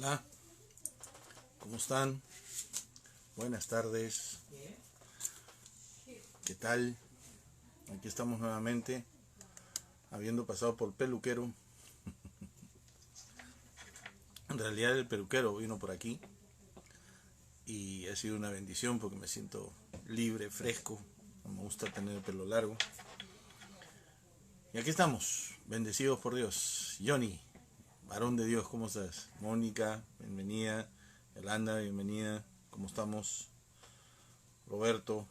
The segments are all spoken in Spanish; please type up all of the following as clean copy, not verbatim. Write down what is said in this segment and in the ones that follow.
Hola, ¿cómo están? Buenas tardes. ¿Qué tal? Aquí estamos nuevamente, habiendo pasado por peluquero. En realidad el peluquero vino por aquí y ha sido una bendición porque me siento libre, fresco. No me gusta tener el pelo largo. Y aquí estamos, bendecidos por Dios. Johnny, varón de Dios, ¿cómo estás? Mónica, bienvenida. Yolanda, bienvenida. ¿Cómo estamos? Roberto,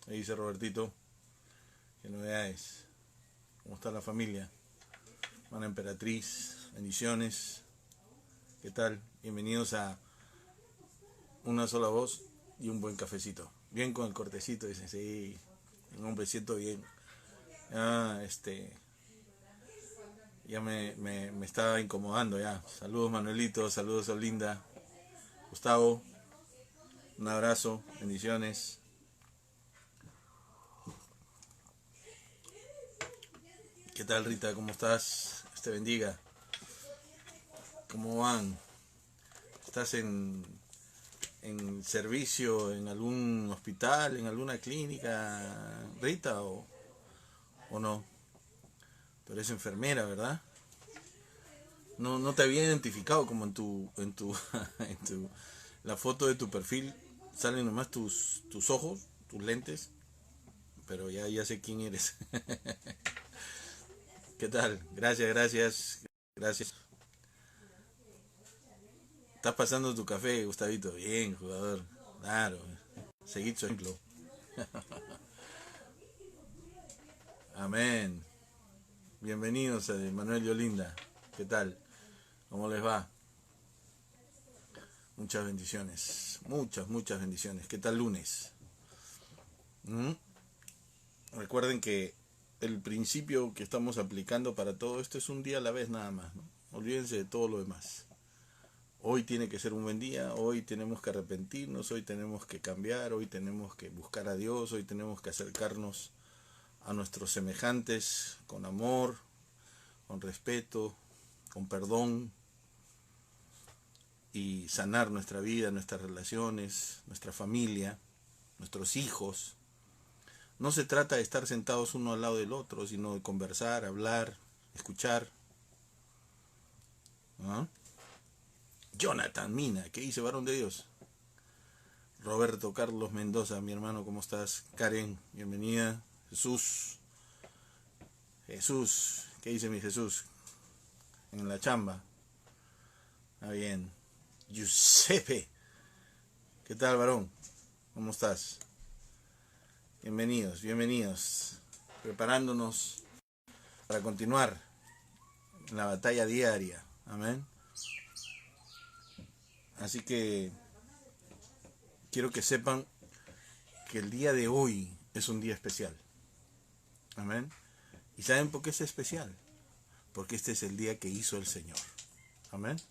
ahí dice Robertito. ¿Qué novedades? ¿Cómo está la familia? Hermana Emperatriz, bendiciones. ¿Qué tal? Bienvenidos a Una Sola Voz y un buen cafecito. Bien con el cortecito, dicen, sí, me siento bien. Ya me estaba incomodando ya. Saludos Manuelito, saludos Olinda. Gustavo, un abrazo, bendiciones. ¿Qué tal Rita? ¿Cómo estás? Dios te bendiga. ¿Cómo van? ¿Estás en servicio en algún hospital, en alguna clínica, Rita, o no? Tú eres enfermera, ¿verdad? No te había identificado como en tu la foto de tu perfil salen nomás tus ojos, tus lentes, pero ya sé quién eres. ¿Qué tal? Gracias. ¿Estás pasando tu café, Gustavito? Bien, jugador. Claro. Seguid su ejemplo. Amén. Bienvenidos a Manuel y Olinda. ¿Qué tal? ¿Cómo les va? Muchas bendiciones. Muchas bendiciones. ¿Qué tal lunes? Recuerden que el principio que estamos aplicando para todo esto es un día a la vez nada más, ¿no? Olvídense de todo lo demás. Hoy tiene que ser un buen día, hoy tenemos que arrepentirnos, hoy tenemos que cambiar, hoy tenemos que buscar a Dios, hoy tenemos que acercarnos a nuestros semejantes con amor, con respeto, con perdón y sanar nuestra vida, nuestras relaciones, nuestra familia, nuestros hijos. No se trata de estar sentados uno al lado del otro, sino de conversar, hablar, escuchar. ¿Ah? Jonathan Mina, ¿qué dice varón de Dios? Roberto Carlos Mendoza, mi hermano, ¿cómo estás? Karen, bienvenida. Jesús, ¿qué dice mi Jesús? En la chamba. Está bien. Giuseppe, ¿qué tal varón? ¿Cómo estás? Bienvenidos. Preparándonos para continuar en la batalla diaria. Amén. Así que quiero que sepan que el día de hoy es un día especial. Amén. ¿Y saben por qué es especial? Porque este es el día que hizo el Señor. Amén.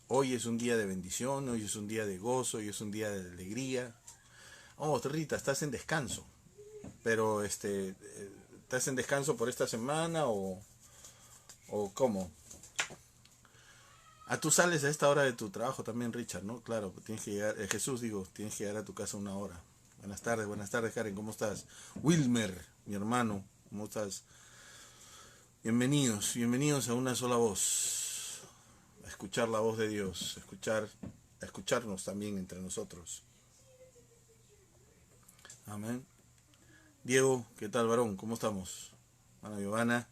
Hoy es un día de bendición, hoy es un día de gozo, hoy es un día de alegría. Oh, Rita, estás en descanso. Pero ¿estás en descanso por esta semana o cómo? Tú sales a esta hora de tu trabajo también, Richard, ¿no? Claro, tienes que llegar, Jesús, tienes que llegar a tu casa una hora. Buenas tardes, Karen, ¿cómo estás? Wilmer, mi hermano, ¿cómo estás? Bienvenidos a Una Sola Voz. A escuchar la voz de Dios, a escucharnos también entre nosotros. Amén. Diego, ¿qué tal, varón? ¿Cómo estamos? Ana Giovanna,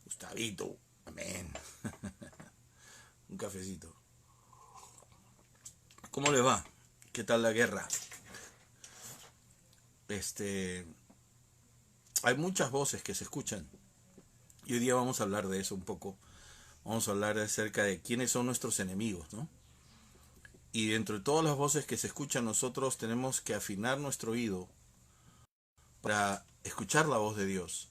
Gustavito, amén. Un cafecito. ¿Cómo les va? ¿Qué tal la guerra? Hay muchas voces que se escuchan y hoy día vamos a hablar de eso un poco. Vamos a hablar acerca de quiénes son nuestros enemigos, ¿no? Y dentro de todas las voces que se escuchan, nosotros tenemos que afinar nuestro oído para escuchar la voz de Dios,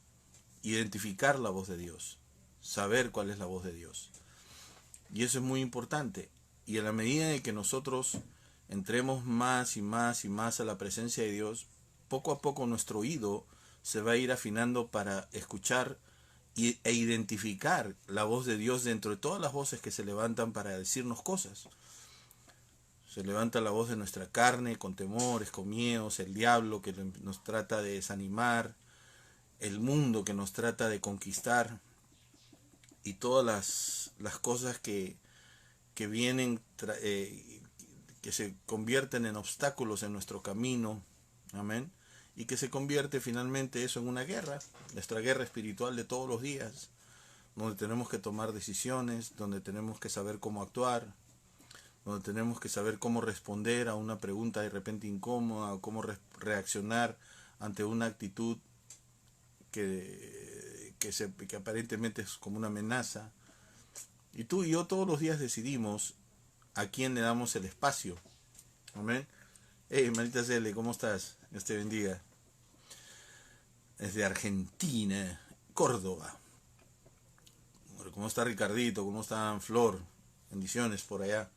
identificar la voz de Dios, saber cuál es la voz de Dios. Y eso es muy importante. Y a la medida en que nosotros entremos más y más a la presencia de Dios, poco a poco nuestro oído se va a ir afinando para escuchar e identificar la voz de Dios dentro de todas las voces que se levantan para decirnos cosas. Se levanta la voz de nuestra carne con temores, con miedos, el diablo que nos trata de desanimar, el mundo que nos trata de conquistar, y todas las cosas que vienen, que se convierten en obstáculos en nuestro camino. Amén. Y que se convierte finalmente eso en una guerra, nuestra guerra espiritual de todos los días, donde tenemos que tomar decisiones, donde tenemos que saber cómo actuar, donde tenemos que saber cómo responder a una pregunta de repente incómoda, o cómo reaccionar ante una actitud que aparentemente es como una amenaza. Y tú y yo todos los días decidimos a quién le damos el espacio. Amén. Hey, manita Cele, ¿cómo estás? Dios te bendiga. Desde Argentina, Córdoba. ¿Cómo está Ricardito? ¿Cómo está Flor? Bendiciones por allá.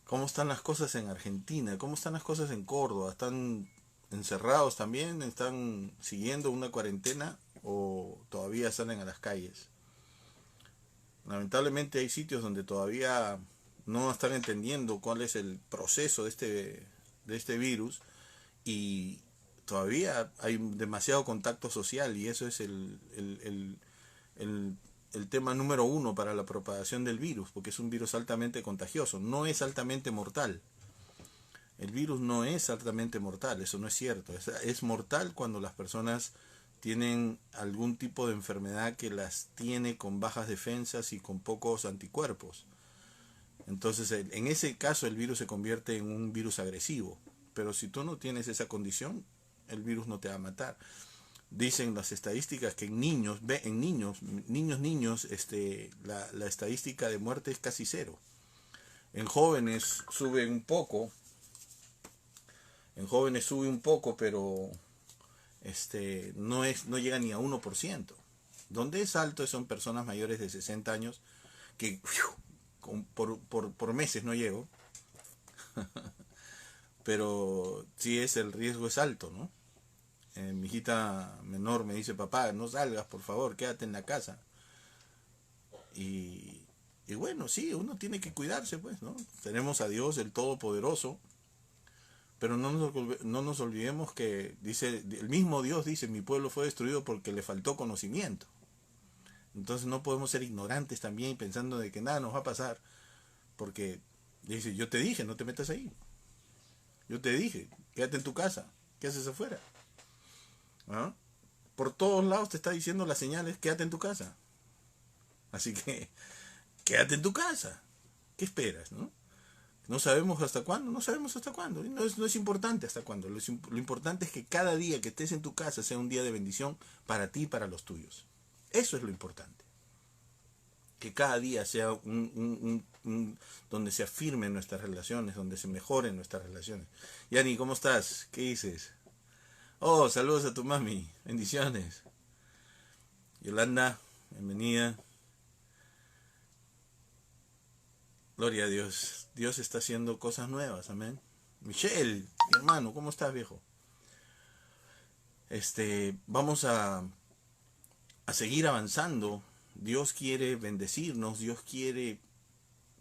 ¿Cómo están las cosas en Argentina? ¿Cómo están las cosas en Córdoba? ¿Están encerrados también? ¿Están siguiendo una cuarentena o todavía salen a las calles? Lamentablemente hay sitios donde todavía no están entendiendo cuál es el proceso de este virus, y todavía hay demasiado contacto social, y eso es el tema número uno para la propagación del virus, porque es un virus altamente contagioso, no es altamente mortal. El virus no es altamente mortal, eso no es cierto. Es mortal cuando las personas tienen algún tipo de enfermedad que las tiene con bajas defensas y con pocos anticuerpos. Entonces, en ese caso el virus se convierte en un virus agresivo. Pero si tú no tienes esa condición, el virus no te va a matar. Dicen las estadísticas que en niños, la estadística de muerte es casi cero. En jóvenes sube un poco, pero no llega ni a 1%. Donde es alto son personas mayores de 60 años que por meses no llego. Pero sí, el riesgo es alto, ¿no? Mi hijita menor me dice: papá, no salgas, por favor, quédate en la casa. Y bueno, sí, uno tiene que cuidarse, pues, ¿no? Tenemos a Dios, el Todopoderoso, pero no nos olvidemos que el mismo Dios dice: mi pueblo fue destruido porque le faltó conocimiento. Entonces no podemos ser ignorantes también pensando de que nada nos va a pasar, porque dice: yo te dije, no te metas ahí. Yo te dije, quédate en tu casa. ¿Qué haces afuera? ¿Ah? Por todos lados te está diciendo las señales: quédate en tu casa. Así que quédate en tu casa. ¿Qué esperas, no? No sabemos hasta cuándo, no es importante hasta cuándo. Lo importante es que cada día que estés en tu casa sea un día de bendición para ti y para los tuyos. Eso es lo importante. Que cada día sea donde se afirmen nuestras relaciones, donde se mejoren nuestras relaciones. Yani, ¿cómo estás? ¿Qué dices? Oh, saludos a tu mami. Bendiciones. Yolanda, bienvenida. Gloria a Dios. Dios está haciendo cosas nuevas, amén. Michelle, mi hermano, ¿cómo estás, viejo? Vamos a seguir avanzando. Dios quiere bendecirnos, Dios quiere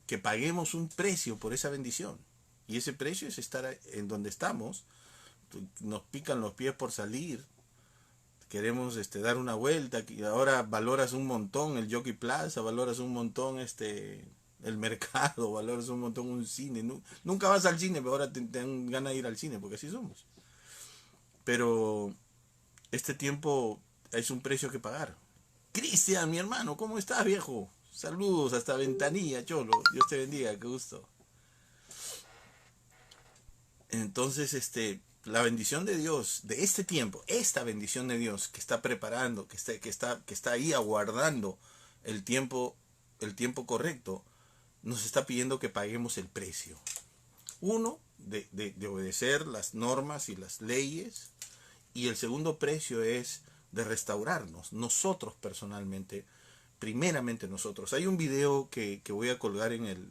que paguemos un precio por esa bendición. Y ese precio es estar en donde estamos. Nos pican los pies por salir. Queremos dar una vuelta. Ahora valoras un montón el Jockey Plaza, valoras un montón el mercado, valoras un montón un cine. Nunca vas al cine, pero ahora te dan ganas de ir al cine, porque así somos. Pero este tiempo es un precio que pagar. Cristian, mi hermano, ¿cómo estás, viejo? Saludos hasta Ventanilla, cholo. Dios te bendiga, qué gusto. Entonces, la bendición de Dios de este tiempo, esta bendición de Dios que está preparando, que está ahí aguardando el tiempo correcto, nos está pidiendo que paguemos el precio. Uno, de obedecer las normas y las leyes, y el segundo precio es de restaurarnos, nosotros personalmente, primeramente nosotros. Hay un video que voy a colgar en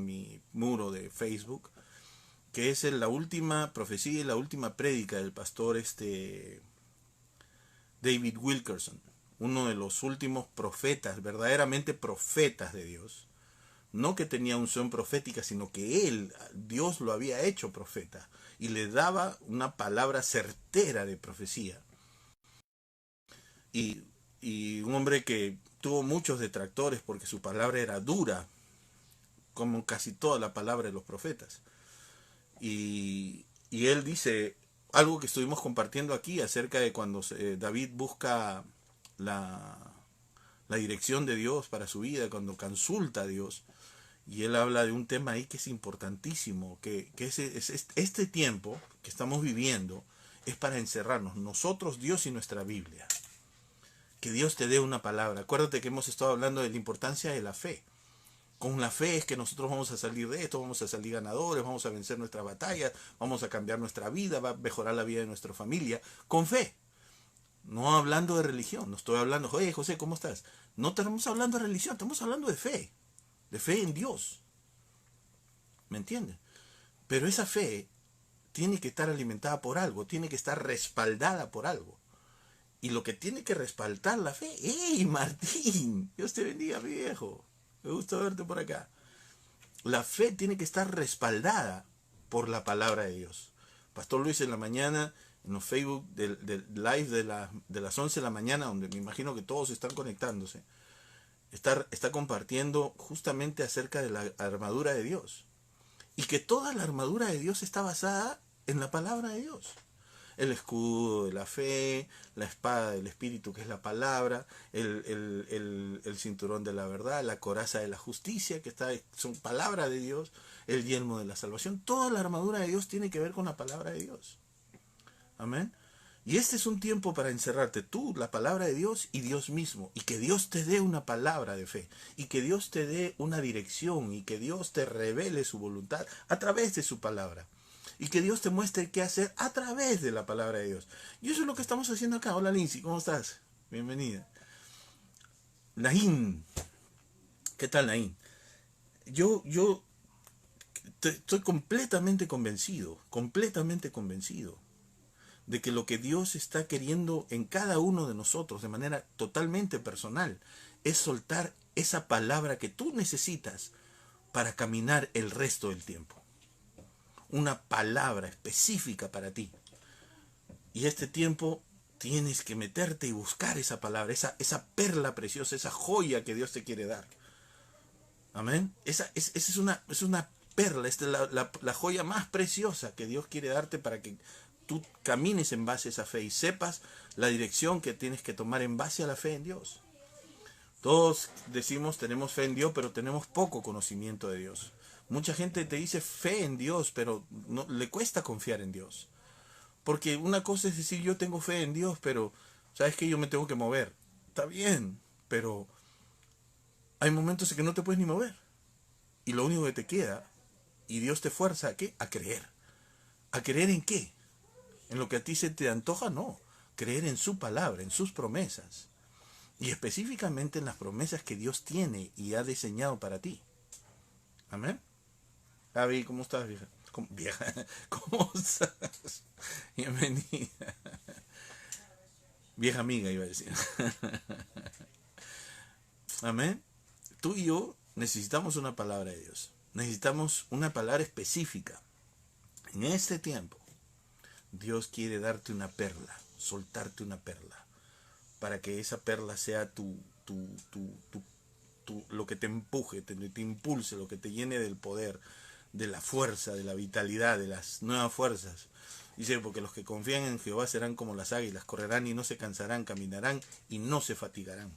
mi muro de Facebook, que es la última profecía y la última prédica del pastor de David Wilkerson, uno de los últimos profetas, verdaderamente profetas de Dios. No que tenía unción profética, sino que Dios lo había hecho profeta y le daba una palabra certera de profecía. Y un hombre que tuvo muchos detractores porque su palabra era dura, como casi toda la palabra de los profetas. Y él dice algo que estuvimos compartiendo aquí acerca de cuando David busca la dirección de Dios para su vida, cuando consulta a Dios. Y él habla de un tema ahí que es importantísimo, que este tiempo que estamos viviendo es para encerrarnos, nosotros, Dios y nuestra Biblia. Que Dios te dé una palabra. Acuérdate que hemos estado hablando de la importancia de la fe. Con la fe es que nosotros vamos a salir de esto, vamos a salir ganadores, vamos a vencer nuestras batallas, vamos a cambiar nuestra vida, va a mejorar la vida de nuestra familia. Con fe. No hablando de religión, no estoy hablando, oye José, ¿cómo estás? No estamos hablando de religión, estamos hablando de fe en Dios. ¿Me entiendes? Pero esa fe tiene que estar alimentada por algo, tiene que estar respaldada por algo. Y lo que tiene que respaldar la fe, ¡hey Martín! Dios te bendiga, mi viejo. Me gusta verte por acá. La fe tiene que estar respaldada por la palabra de Dios. Pastor Luis en la mañana, en los Facebook del live de las 11 de la mañana, donde me imagino que todos están conectándose, está compartiendo justamente acerca de la armadura de Dios. Y que toda la armadura de Dios está basada en la palabra de Dios. El escudo de la fe, la espada del Espíritu, que es la palabra, el cinturón de la verdad, la coraza de la justicia, que son palabra de Dios, el yelmo de la salvación. Toda la armadura de Dios tiene que ver con la palabra de Dios. Amén. Y este es un tiempo para encerrarte tú, la palabra de Dios y Dios mismo. Y que Dios te dé una palabra de fe. Y que Dios te dé una dirección. Y que Dios te revele su voluntad a través de su palabra. Y que Dios te muestre qué hacer a través de la palabra de Dios. Y eso es lo que estamos haciendo acá. Hola Lindsay, ¿cómo estás? Bienvenida. Naín. ¿Qué tal, Naín? Yo estoy completamente convencido de que lo que Dios está queriendo en cada uno de nosotros de manera totalmente personal es soltar esa palabra que tú necesitas para caminar el resto del tiempo. Una palabra específica para ti. Y este tiempo tienes que meterte y buscar esa palabra, esa perla preciosa, esa joya que Dios te quiere dar. Amén. Esa es una perla, esta es la joya más preciosa que Dios quiere darte para que tú camines en base a esa fe y sepas la dirección que tienes que tomar en base a la fe en Dios. Todos decimos tenemos fe en Dios, pero tenemos poco conocimiento de Dios. Mucha gente te dice fe en Dios, pero no, le cuesta confiar en Dios. Porque una cosa es decir yo tengo fe en Dios, pero sabes que yo me tengo que mover. Está bien, pero hay momentos en que no te puedes ni mover. Y lo único que te queda, y Dios te fuerza ¿a qué? A creer. ¿A creer en qué? ¿En lo que a ti se te antoja? No. Creer en su palabra, en sus promesas. Y específicamente en las promesas que Dios tiene y ha diseñado para ti. Amén. Gaby, ¿cómo estás, vieja? ¿Cómo estás? Bienvenida. Vieja amiga, iba a decir. Amén. Tú y yo necesitamos una palabra de Dios. Necesitamos una palabra específica. En este tiempo, Dios quiere darte una perla, soltarte una perla, para que esa perla sea lo que te empuje, te impulse, lo que te llene del poder, de la fuerza, de la vitalidad, de las nuevas fuerzas. Dice, porque los que confían en Jehová serán como las águilas, correrán y no se cansarán, caminarán y no se fatigarán.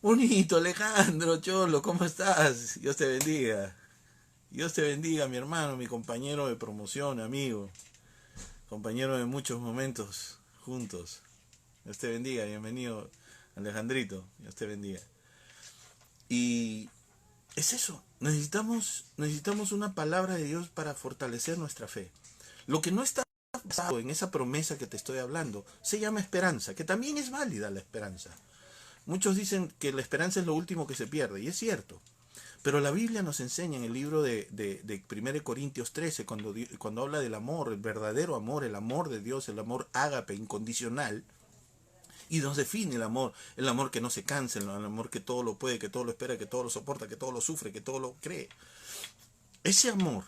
Bonito, Alejandro, Cholo, ¿cómo estás? Dios te bendiga. Dios te bendiga, mi hermano, mi compañero de promoción, amigo. Compañero de muchos momentos juntos. Dios te bendiga, bienvenido, Alejandrito. Dios te bendiga. Y es eso, necesitamos una palabra de Dios para fortalecer nuestra fe. Lo que no está basado en esa promesa que te estoy hablando se llama esperanza, que también es válida la esperanza. Muchos dicen que la esperanza es lo último que se pierde, y es cierto. Pero la Biblia nos enseña en el libro de 1 Corintios 13, cuando habla del amor, el verdadero amor, el amor de Dios, el amor ágape, incondicional, Y nos define el amor que no se cansa, el amor que todo lo puede, que todo lo espera, que todo lo soporta, que todo lo sufre, que todo lo cree. Ese amor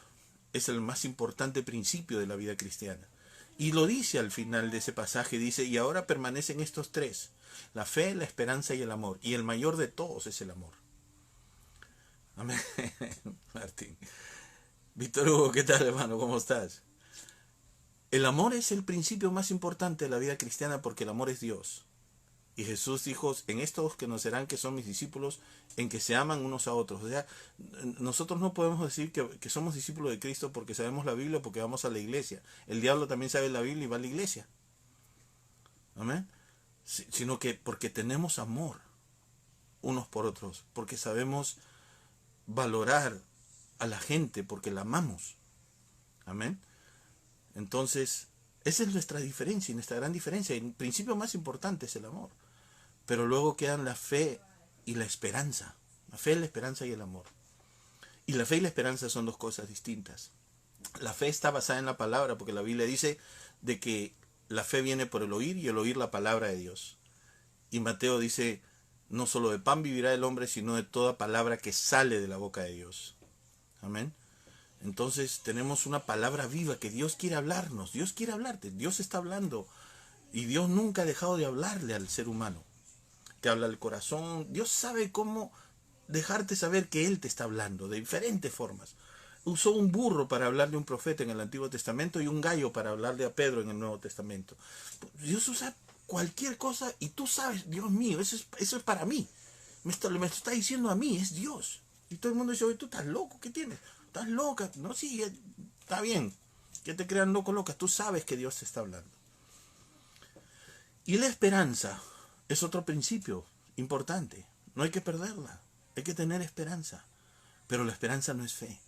es el más importante principio de la vida cristiana. Y lo dice al final de ese pasaje, dice, y ahora permanecen estos tres, la fe, la esperanza y el amor. Y el mayor de todos es el amor. Amén. Martín. Víctor Hugo, ¿qué tal, hermano? ¿Cómo estás? El amor es el principio más importante de la vida cristiana porque el amor es Dios. Y Jesús dijo, en estos que conocerán que son mis discípulos, en que se aman unos a otros. O sea, nosotros no podemos decir que somos discípulos de Cristo porque sabemos la Biblia, porque vamos a la iglesia. El diablo también sabe la Biblia y va a la iglesia. Amén. Sino que porque tenemos amor unos por otros, porque sabemos valorar a la gente, porque la amamos. Amén. Entonces, esa es nuestra diferencia, nuestra gran diferencia. El principio más importante es el amor. Pero luego quedan la fe y la esperanza. La fe, la esperanza y el amor. Y la fe y la esperanza son dos cosas distintas. La fe está basada en la palabra, porque la Biblia dice de que la fe viene por el oír y el oír la palabra de Dios. Y Mateo dice, no solo de pan vivirá el hombre, sino de toda palabra que sale de la boca de Dios. Amén. Entonces tenemos una palabra viva que Dios quiere hablarnos. Dios quiere hablarte. Dios está hablando. Y Dios nunca ha dejado de hablarle al ser humano. Te habla el corazón. Dios sabe cómo dejarte saber que Él te está hablando de diferentes formas. Usó un burro para hablarle a un profeta en el Antiguo Testamento y un gallo para hablarle a Pedro en el Nuevo Testamento. Dios usa cualquier cosa y tú sabes, Dios mío, eso es para mí. Me está diciendo a mí, es Dios. Y todo el mundo dice, oye, tú estás loco, ¿qué tienes? ¿Estás loca? No, sí, está bien. Que te crean loco, loca. Tú sabes que Dios te está hablando. Y la esperanza es otro principio importante. No hay que perderla. Hay que tener esperanza. Pero la esperanza no es fe.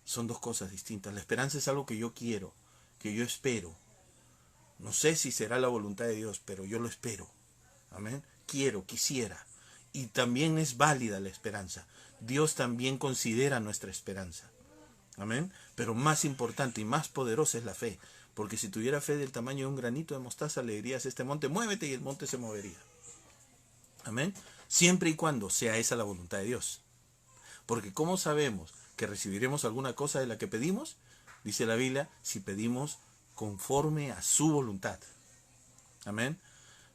Son dos cosas distintas. La esperanza es algo que yo quiero, que yo espero. No sé si será la voluntad de Dios, pero yo lo espero. Amén. Quiero, quisiera. Y también es válida la esperanza. Dios también considera nuestra esperanza. Amén. Pero más importante y más poderosa es la fe. Porque si tuviera fe del tamaño de un granito de mostaza, le dirías a este monte, muévete, y el monte se movería. Amén. Siempre y cuando sea esa la voluntad de Dios. Porque ¿cómo sabemos que recibiremos alguna cosa de la que pedimos? Dice la Biblia, si pedimos conforme a su voluntad. Amén.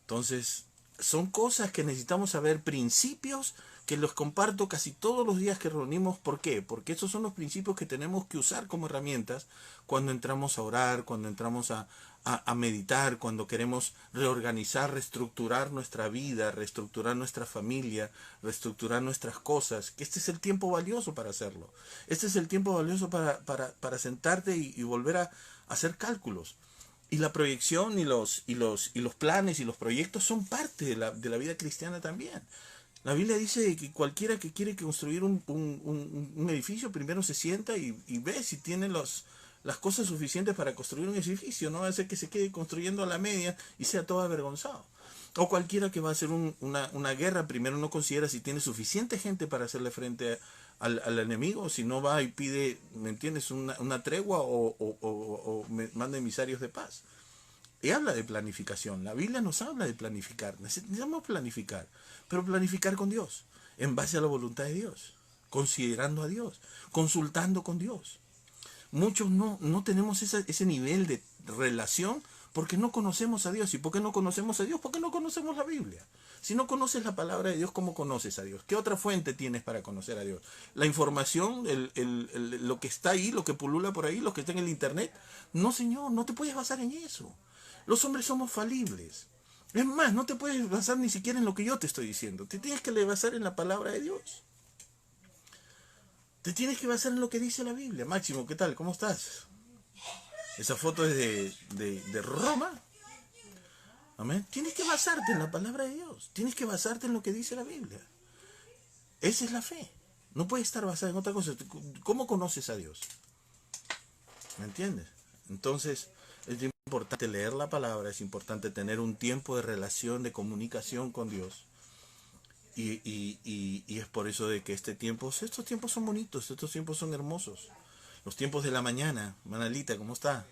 Entonces, son cosas que necesitamos saber, principios que los comparto casi todos los días que reunimos. ¿Por qué? Porque esos son los principios que tenemos que usar como herramientas cuando entramos a orar, cuando entramos a meditar, cuando queremos reorganizar, reestructurar nuestra vida, reestructurar nuestra familia, reestructurar nuestras cosas. Que este es el tiempo valioso para hacerlo. Este es el tiempo valioso para sentarte y volver a hacer cálculos. Y la proyección y los planes y los proyectos son parte de la vida cristiana también. La Biblia dice que cualquiera que quiere construir un edificio primero se sienta y ve si tiene las cosas suficientes para construir un edificio. No va a ser que se quede construyendo a la media y sea todo avergonzado. O cualquiera que va a hacer una guerra primero no considera si tiene suficiente gente para hacerle frente al enemigo, si no va y pide, ¿me entiendes?, una tregua o manda emisarios de paz. Y habla de planificación. La Biblia nos habla de planificar. Necesitamos planificar, pero planificar con Dios, en base a la voluntad de Dios, considerando a Dios, consultando con Dios. Muchos no tenemos ese nivel de relación porque no conocemos a Dios. ¿Y por qué no conocemos a Dios? Porque no conocemos la Biblia. Si no conoces la palabra de Dios, ¿cómo conoces a Dios? ¿Qué otra fuente tienes para conocer a Dios? La información, lo que está ahí, lo que pulula por ahí, lo que está en el internet. No, Señor, no te puedes basar en eso. Los hombres somos falibles. Es más, no te puedes basar ni siquiera en lo que yo te estoy diciendo. Te tienes que basar en la palabra de Dios. Te tienes que basar en lo que dice la Biblia. Máximo, ¿qué tal? ¿Cómo estás? Esa foto es de Roma. Amén. Tienes que basarte en la palabra de Dios. Tienes que basarte en lo que dice la Biblia. Esa es la fe. No puedes estar basada en otra cosa. ¿Cómo conoces a Dios? ¿Me entiendes? Entonces, es importante leer la palabra, es importante tener un tiempo de relación, de comunicación con Dios. Y es por eso de que estos tiempos son bonitos, estos tiempos son hermosos. Los tiempos de la mañana. Manalita, ¿cómo está?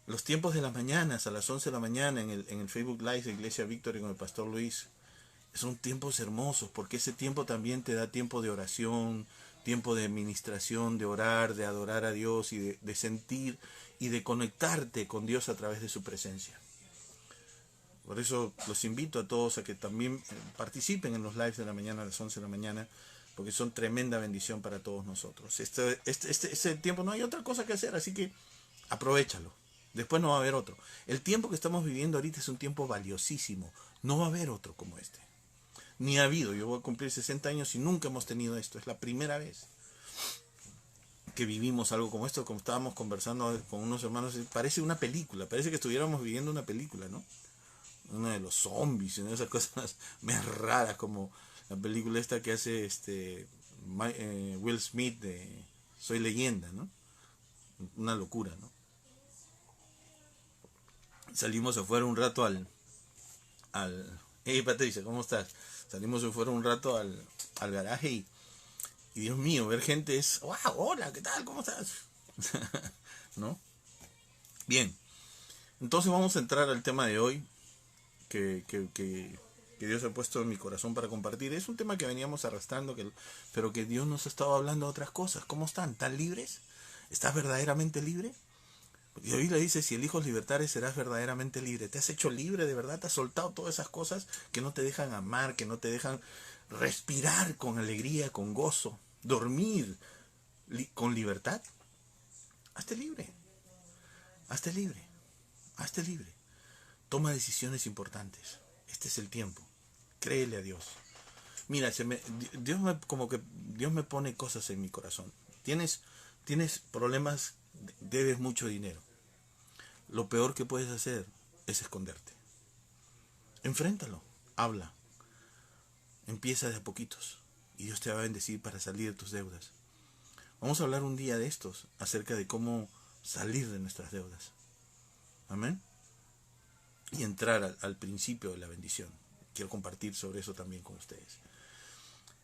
Los tiempos de las mañanas, a las 11 de la mañana, en el Facebook Live de Iglesia Victory con el Pastor Luis, son tiempos hermosos, porque ese tiempo también te da tiempo de oración, tiempo de administración, de orar, de adorar a Dios y de sentir y de conectarte con Dios a través de su presencia. Por eso los invito a todos a que también participen en los lives de la mañana a las 11 de la mañana, porque son tremenda bendición para todos nosotros. Este tiempo no hay otra cosa que hacer, así que aprovéchalo. Después no va a haber otro. El tiempo que estamos viviendo ahorita es un tiempo valiosísimo. No va a haber otro como este. Ni ha habido. Yo voy a cumplir 60 años y nunca hemos tenido esto. Es la primera vez que vivimos algo como esto, como estábamos conversando con unos hermanos. Parece una película, parece que estuviéramos viviendo una película, ¿no? Una de los zombies, ¿no? Esas cosas más raras, como la película esta que hace Will Smith de Soy Leyenda, ¿no? Una locura, ¿no? Salimos afuera un rato hey Patricia, ¿cómo estás? Salimos afuera un rato al garaje y Dios mío, ver gente es, wow, hola, ¿qué tal? ¿Cómo estás? ¿No? Bien, entonces vamos a entrar al tema de hoy que Dios ha puesto en mi corazón para compartir. Es un tema que veníamos arrastrando, pero que Dios nos ha estado hablando de otras cosas. ¿Cómo están? ¿Están libres? ¿Estás verdaderamente libre? Y la Biblia dice, si el Hijo os libertare, serás verdaderamente libre. ¿Te has hecho libre de verdad? ¿Te has soltado todas esas cosas que no te dejan amar, que no te dejan respirar con alegría, con gozo, dormir con libertad? Hazte libre. Hazte libre. Hazte libre. Toma decisiones importantes. Este es el tiempo. Créele a Dios. Mira, Dios me pone cosas en mi corazón. Tienes problemas, debes mucho dinero. Lo peor que puedes hacer es esconderte. Enfréntalo, habla. Empieza de a poquitos y Dios te va a bendecir para salir de tus deudas. Vamos a hablar un día de estos acerca de cómo salir de nuestras deudas. Amén. Y entrar al principio de la bendición. Quiero compartir sobre eso también con ustedes.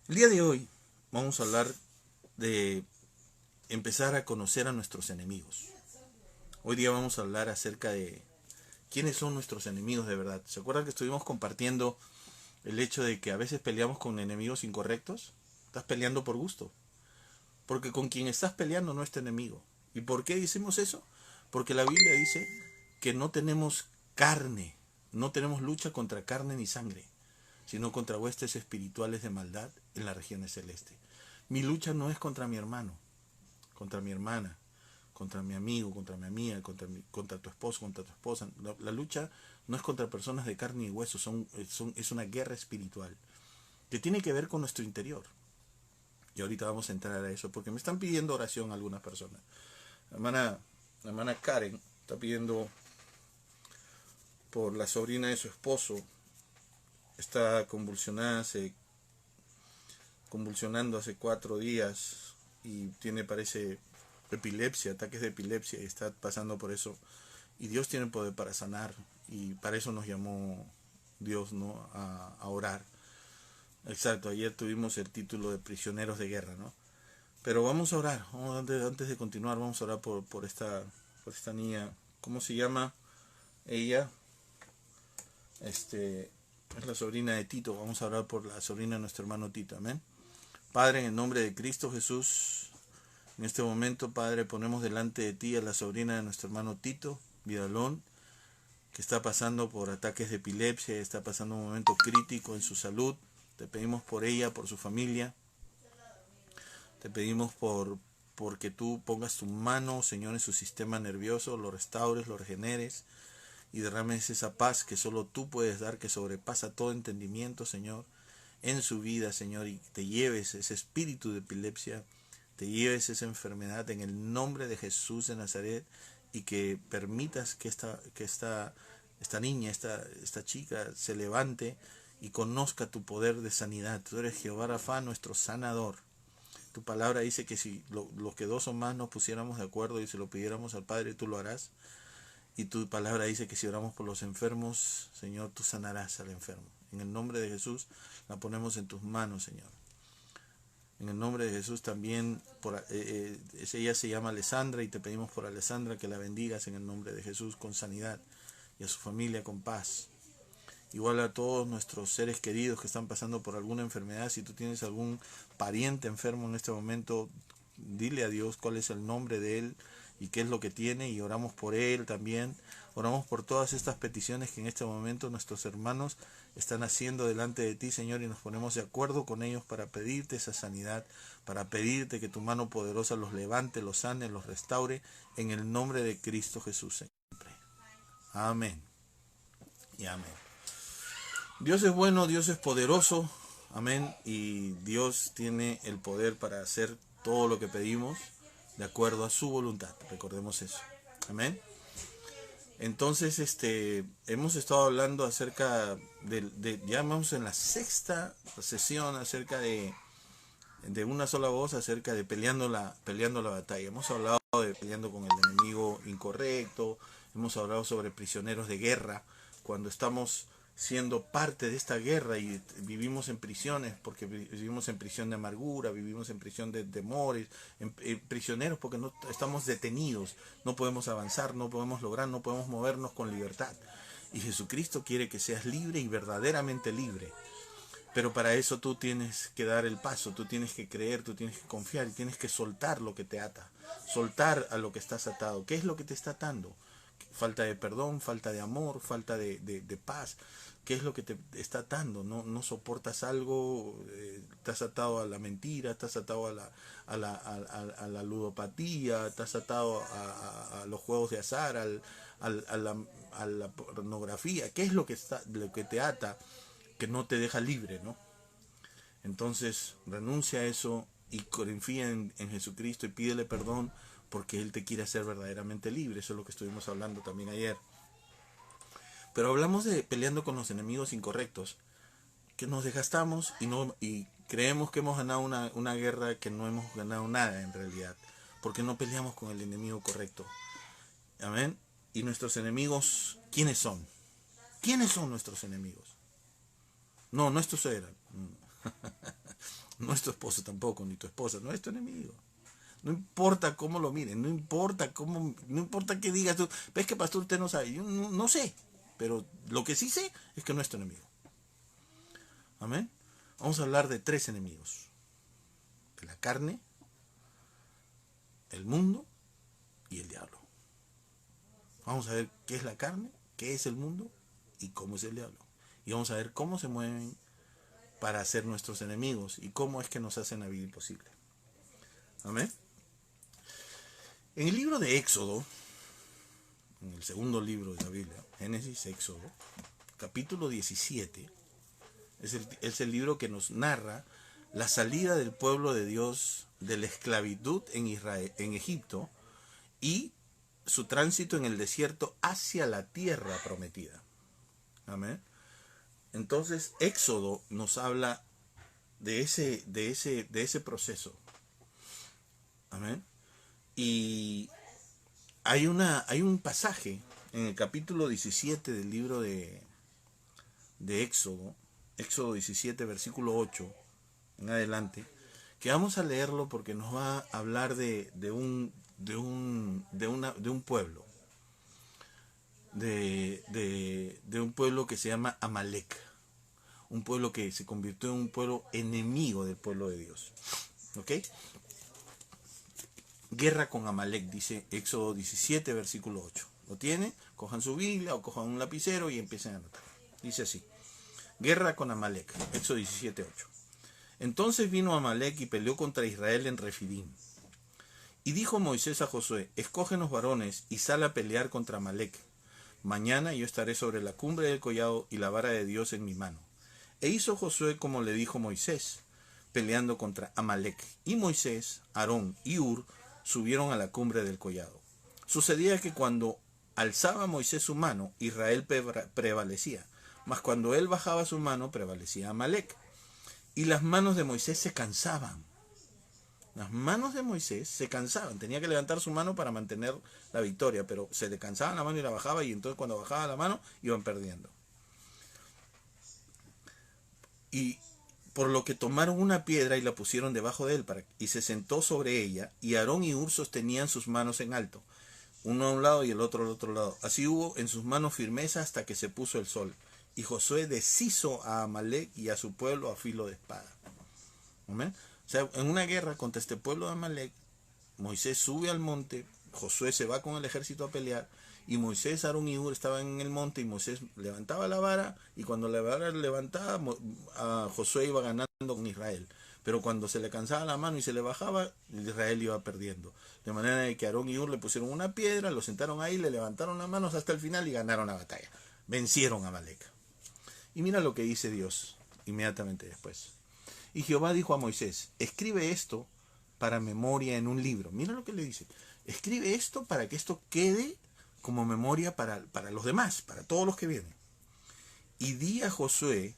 El día de hoy vamos a hablar de empezar a conocer a nuestros enemigos. Hoy día vamos a hablar acerca de quiénes son nuestros enemigos de verdad. ¿Se acuerdan que estuvimos compartiendo el hecho de que a veces peleamos con enemigos incorrectos? Estás peleando por gusto. Porque con quien estás peleando no es tu enemigo. ¿Y por qué decimos eso? Porque la Biblia dice que no tenemos carne, no tenemos lucha contra carne ni sangre, sino contra huestes espirituales de maldad en las regiones celestes. Mi lucha no es contra mi hermano, contra mi hermana, contra mi amigo, contra mi amiga, contra tu esposo, contra tu esposa. La lucha no es contra personas de carne y hueso, es una guerra espiritual que tiene que ver con nuestro interior. Y ahorita vamos a entrar a eso, porque me están pidiendo oración algunas personas. La hermana Karen está pidiendo por la sobrina de su esposo. Está convulsionando hace 4 días y tiene, parece, epilepsia, ataques de epilepsia, y está pasando por eso. Y Dios tiene poder para sanar, y para eso nos llamó Dios, ¿no? A orar. Exacto, ayer tuvimos el título de prisioneros de guerra, ¿no? Pero vamos a orar, antes de continuar, vamos a orar por esta niña. ¿Cómo se llama ella? Es la sobrina de Tito. Vamos a orar por la sobrina de nuestro hermano Tito, amén. Padre, en el nombre de Cristo Jesús, en este momento, Padre, ponemos delante de ti a la sobrina de nuestro hermano Tito Vidalón, que está pasando por ataques de epilepsia, está pasando un momento crítico en su salud. Te pedimos por ella, por su familia. Te pedimos porque tú pongas tu mano, Señor, en su sistema nervioso, lo restaures, lo regeneres y derrames esa paz que solo tú puedes dar, que sobrepasa todo entendimiento, Señor, en su vida, Señor, y te lleves ese espíritu de epilepsia, te lleves esa enfermedad en el nombre de Jesús de Nazaret, y que permitas que esta niña, esta chica se levante y conozca tu poder de sanidad. Tú eres Jehová Rafa, nuestro sanador. Tu palabra dice que si los que 2 o más nos pusiéramos de acuerdo y se lo pidiéramos al Padre, tú lo harás. Y tu palabra dice que si oramos por los enfermos, Señor, tú sanarás al enfermo. En el nombre de Jesús la ponemos en tus manos, Señor. En el nombre de Jesús también, ella se llama Alessandra y te pedimos por Alessandra que la bendigas en el nombre de Jesús con sanidad y a su familia con paz. Igual a todos nuestros seres queridos que están pasando por alguna enfermedad. Si tú tienes algún pariente enfermo en este momento, dile a Dios cuál es el nombre de él y qué es lo que tiene, y oramos por él también. Oramos por todas estas peticiones que en este momento nuestros hermanos están haciendo delante de ti, Señor, y nos ponemos de acuerdo con ellos para pedirte esa sanidad, para pedirte que tu mano poderosa los levante, los sane, los restaure, en el nombre de Cristo Jesús siempre. Amén y amén. Dios es bueno, Dios es poderoso, amén, y Dios tiene el poder para hacer todo lo que pedimos de acuerdo a su voluntad. Recordemos eso, amén. Entonces, hemos estado hablando acerca ya vamos en la sexta sesión acerca de una sola voz, acerca de peleando la batalla. Hemos hablado de peleando con el enemigo incorrecto, hemos hablado sobre prisioneros de guerra, cuando estamos siendo parte de esta guerra y vivimos en prisiones, porque vivimos en prisión de amargura, vivimos en prisión de temores, prisioneros porque no estamos detenidos, no podemos avanzar, no podemos lograr, no podemos movernos con libertad. Y Jesucristo quiere que seas libre y verdaderamente libre. Pero para eso tú tienes que dar el paso, tú tienes que creer, tú tienes que confiar y tienes que soltar lo que te ata, soltar a lo que estás atado. ¿Qué es lo que te está atando? Falta de perdón, falta de amor, falta de paz. ¿Qué es lo que te está atando? No soportas algo, estás atado a la mentira, estás atado a la ludopatía, estás atado a los juegos de azar, a la pornografía. ¿Qué es lo que te ata, que no te deja libre, ¿no? Entonces renuncia a eso y confía en Jesucristo y pídele perdón, porque Él te quiere hacer verdaderamente libre. Eso es lo que estuvimos hablando también ayer. Pero hablamos de peleando con los enemigos incorrectos, que nos desgastamos y creemos que hemos ganado una guerra que no hemos ganado nada en realidad, porque no peleamos con el enemigo correcto. Amén. Y nuestros enemigos, ¿quiénes son? ¿Quiénes son nuestros enemigos? No es tu suegra, no es tu esposo tampoco, ni tu esposa, no es tu enemigo. No importa cómo lo miren, no importa qué digas tú. ¿Ves que pastor usted no sabe? Yo no sé, pero lo que sí sé es que no es tu enemigo. Amén. Vamos a hablar de 3 enemigos: la carne, el mundo y el diablo. Vamos a ver qué es la carne, qué es el mundo y cómo es el diablo. Y vamos a ver cómo se mueven para ser nuestros enemigos y cómo es que nos hacen la vida imposible. Amén. En el libro de Éxodo, en el segundo libro de la Biblia, Génesis, Éxodo, capítulo 17, es el libro que nos narra la salida del pueblo de Dios de la esclavitud en Egipto y su tránsito en el desierto hacia la tierra prometida. Amén. Entonces, Éxodo nos habla de ese proceso. Amén. Y hay un pasaje en el capítulo 17 del libro de Éxodo, Éxodo 17, versículo 8 en adelante, que vamos a leerlo porque nos va a hablar de un pueblo, de un pueblo que se llama Amalek, un pueblo que se convirtió en un pueblo enemigo del pueblo de Dios. ¿Ok? Guerra con Amalek, dice Éxodo 17, versículo 8. ¿Lo tiene? Cojan su Biblia o cojan un lapicero y empiecen a anotar. Dice así: guerra con Amalek, Éxodo 17, 8. Entonces vino Amalek y peleó contra Israel en Refidim. Y dijo Moisés a Josué: escógenos varones y sal a pelear contra Amalek. Mañana yo estaré sobre la cumbre del collado y la vara de Dios en mi mano. E hizo Josué como le dijo Moisés, peleando contra Amalek. Y Moisés, Aarón y Hur subieron a la cumbre del collado. Sucedía que cuando alzaba Moisés su mano, Israel prevalecía, mas cuando él bajaba su mano, prevalecía Amalek. Y las manos de Moisés se cansaban. Las manos de Moisés se cansaban. Tenía que levantar su mano para mantener la victoria, pero se le cansaba la mano y la bajaba, y entonces cuando bajaba la mano iban perdiendo. Por lo que tomaron una piedra y la pusieron debajo de él, y se sentó sobre ella, y Aarón y Hur sostenían sus manos en alto, uno a un lado y el otro al otro lado. Así hubo en sus manos firmeza hasta que se puso el sol. Y Josué deshizo a Amalec y a su pueblo a filo de espada. ¿Amén? O sea, en una guerra contra este pueblo de Amalec, Moisés sube al monte, Josué se va con el ejército a pelear, y Moisés, Aarón y Hur estaban en el monte, y Moisés levantaba la vara, y cuando la vara levantaba, Josué iba ganando con Israel. Pero cuando se le cansaba la mano y se le bajaba, Israel iba perdiendo. De manera que Aarón y Hur le pusieron una piedra, lo sentaron ahí, le levantaron las manos hasta el final y ganaron la batalla. Vencieron a Amalec. Y mira lo que dice Dios inmediatamente después. Y Jehová dijo a Moisés, escribe esto para memoria en un libro. Mira lo que le dice. Escribe esto para que esto quede como memoria para los demás, para todos los que vienen. Y di a Josué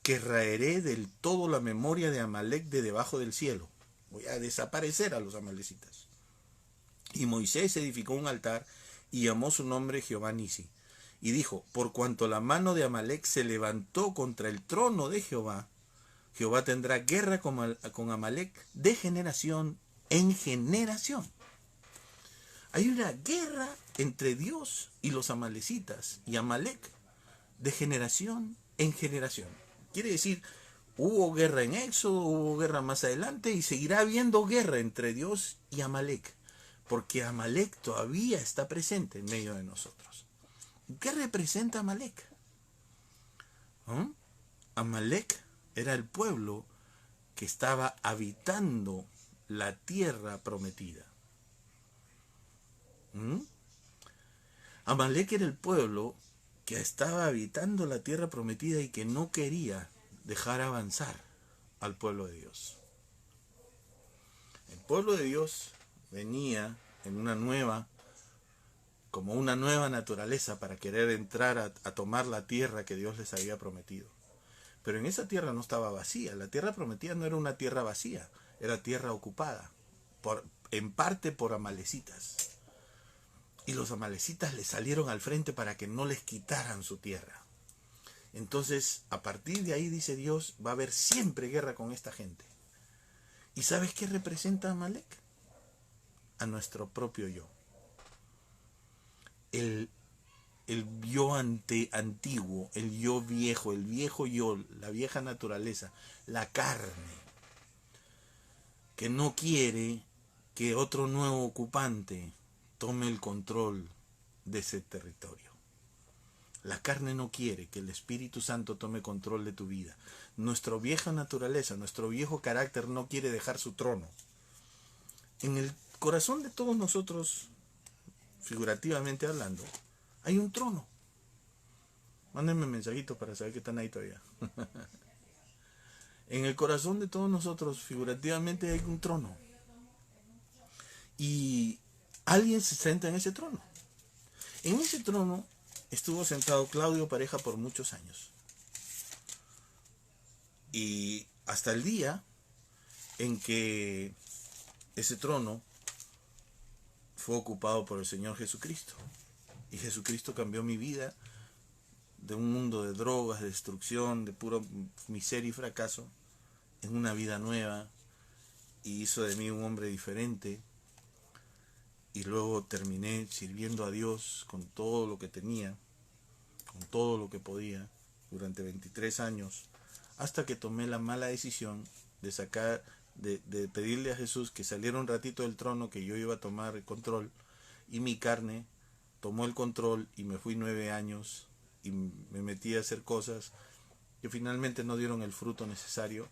que raeré del todo la memoria de Amalec de debajo del cielo. Voy a desaparecer a los amalecitas. Y Moisés edificó un altar y llamó su nombre Jehová Nisi. Y dijo, por cuanto la mano de Amalec se levantó contra el trono de Jehová, Jehová tendrá guerra con Amalec de generación en generación. Hay una guerra entre Dios y los amalecitas y Amalec de generación en generación. Quiere decir, hubo guerra en Éxodo, hubo guerra más adelante y seguirá habiendo guerra entre Dios y Amalec, porque Amalec todavía está presente en medio de nosotros. ¿Qué representa Amalec? Amalec era el pueblo que estaba habitando la tierra prometida. Amalec era el pueblo que estaba habitando la tierra prometida y que no quería dejar avanzar al pueblo de Dios. El pueblo de Dios venía en como una nueva naturaleza para querer entrar a tomar la tierra que Dios les había prometido. Pero en esa tierra no estaba vacía. La tierra prometida no era una tierra vacía, era tierra ocupada, en parte por amalecitas. Y los amalecitas les salieron al frente para que no les quitaran su tierra. Entonces, a partir de ahí, dice Dios, va a haber siempre guerra con esta gente. ¿Y sabes qué representa Amalec? A nuestro propio yo. El yo antiguo, el yo viejo, el viejo yo, la vieja naturaleza, la carne, que no quiere que otro nuevo ocupante tome el control de ese territorio. La carne no quiere que el Espíritu Santo tome control de tu vida. Nuestra vieja naturaleza, nuestro viejo carácter no quiere dejar su trono. En el corazón de todos nosotros, figurativamente hablando, hay un trono. Mándenme mensajitos para saber que están ahí todavía. En el corazón de todos nosotros, figurativamente, hay un trono. Y alguien se sienta en ese trono. En ese trono estuvo sentado Claudio Pareja por muchos años. Y hasta el día en que ese trono fue ocupado por el Señor Jesucristo. Y Jesucristo cambió mi vida de un mundo de drogas, de destrucción, de pura miseria y fracaso, en una vida nueva, y hizo de mí un hombre diferente. Y luego terminé sirviendo a Dios con todo lo que tenía, con todo lo que podía, durante 23 años, hasta que tomé la mala decisión de pedirle a Jesús que saliera un ratito del trono, que yo iba a tomar el control, y mi carne tomó el control y me fui 9 años y me metí a hacer cosas que finalmente no dieron el fruto necesario,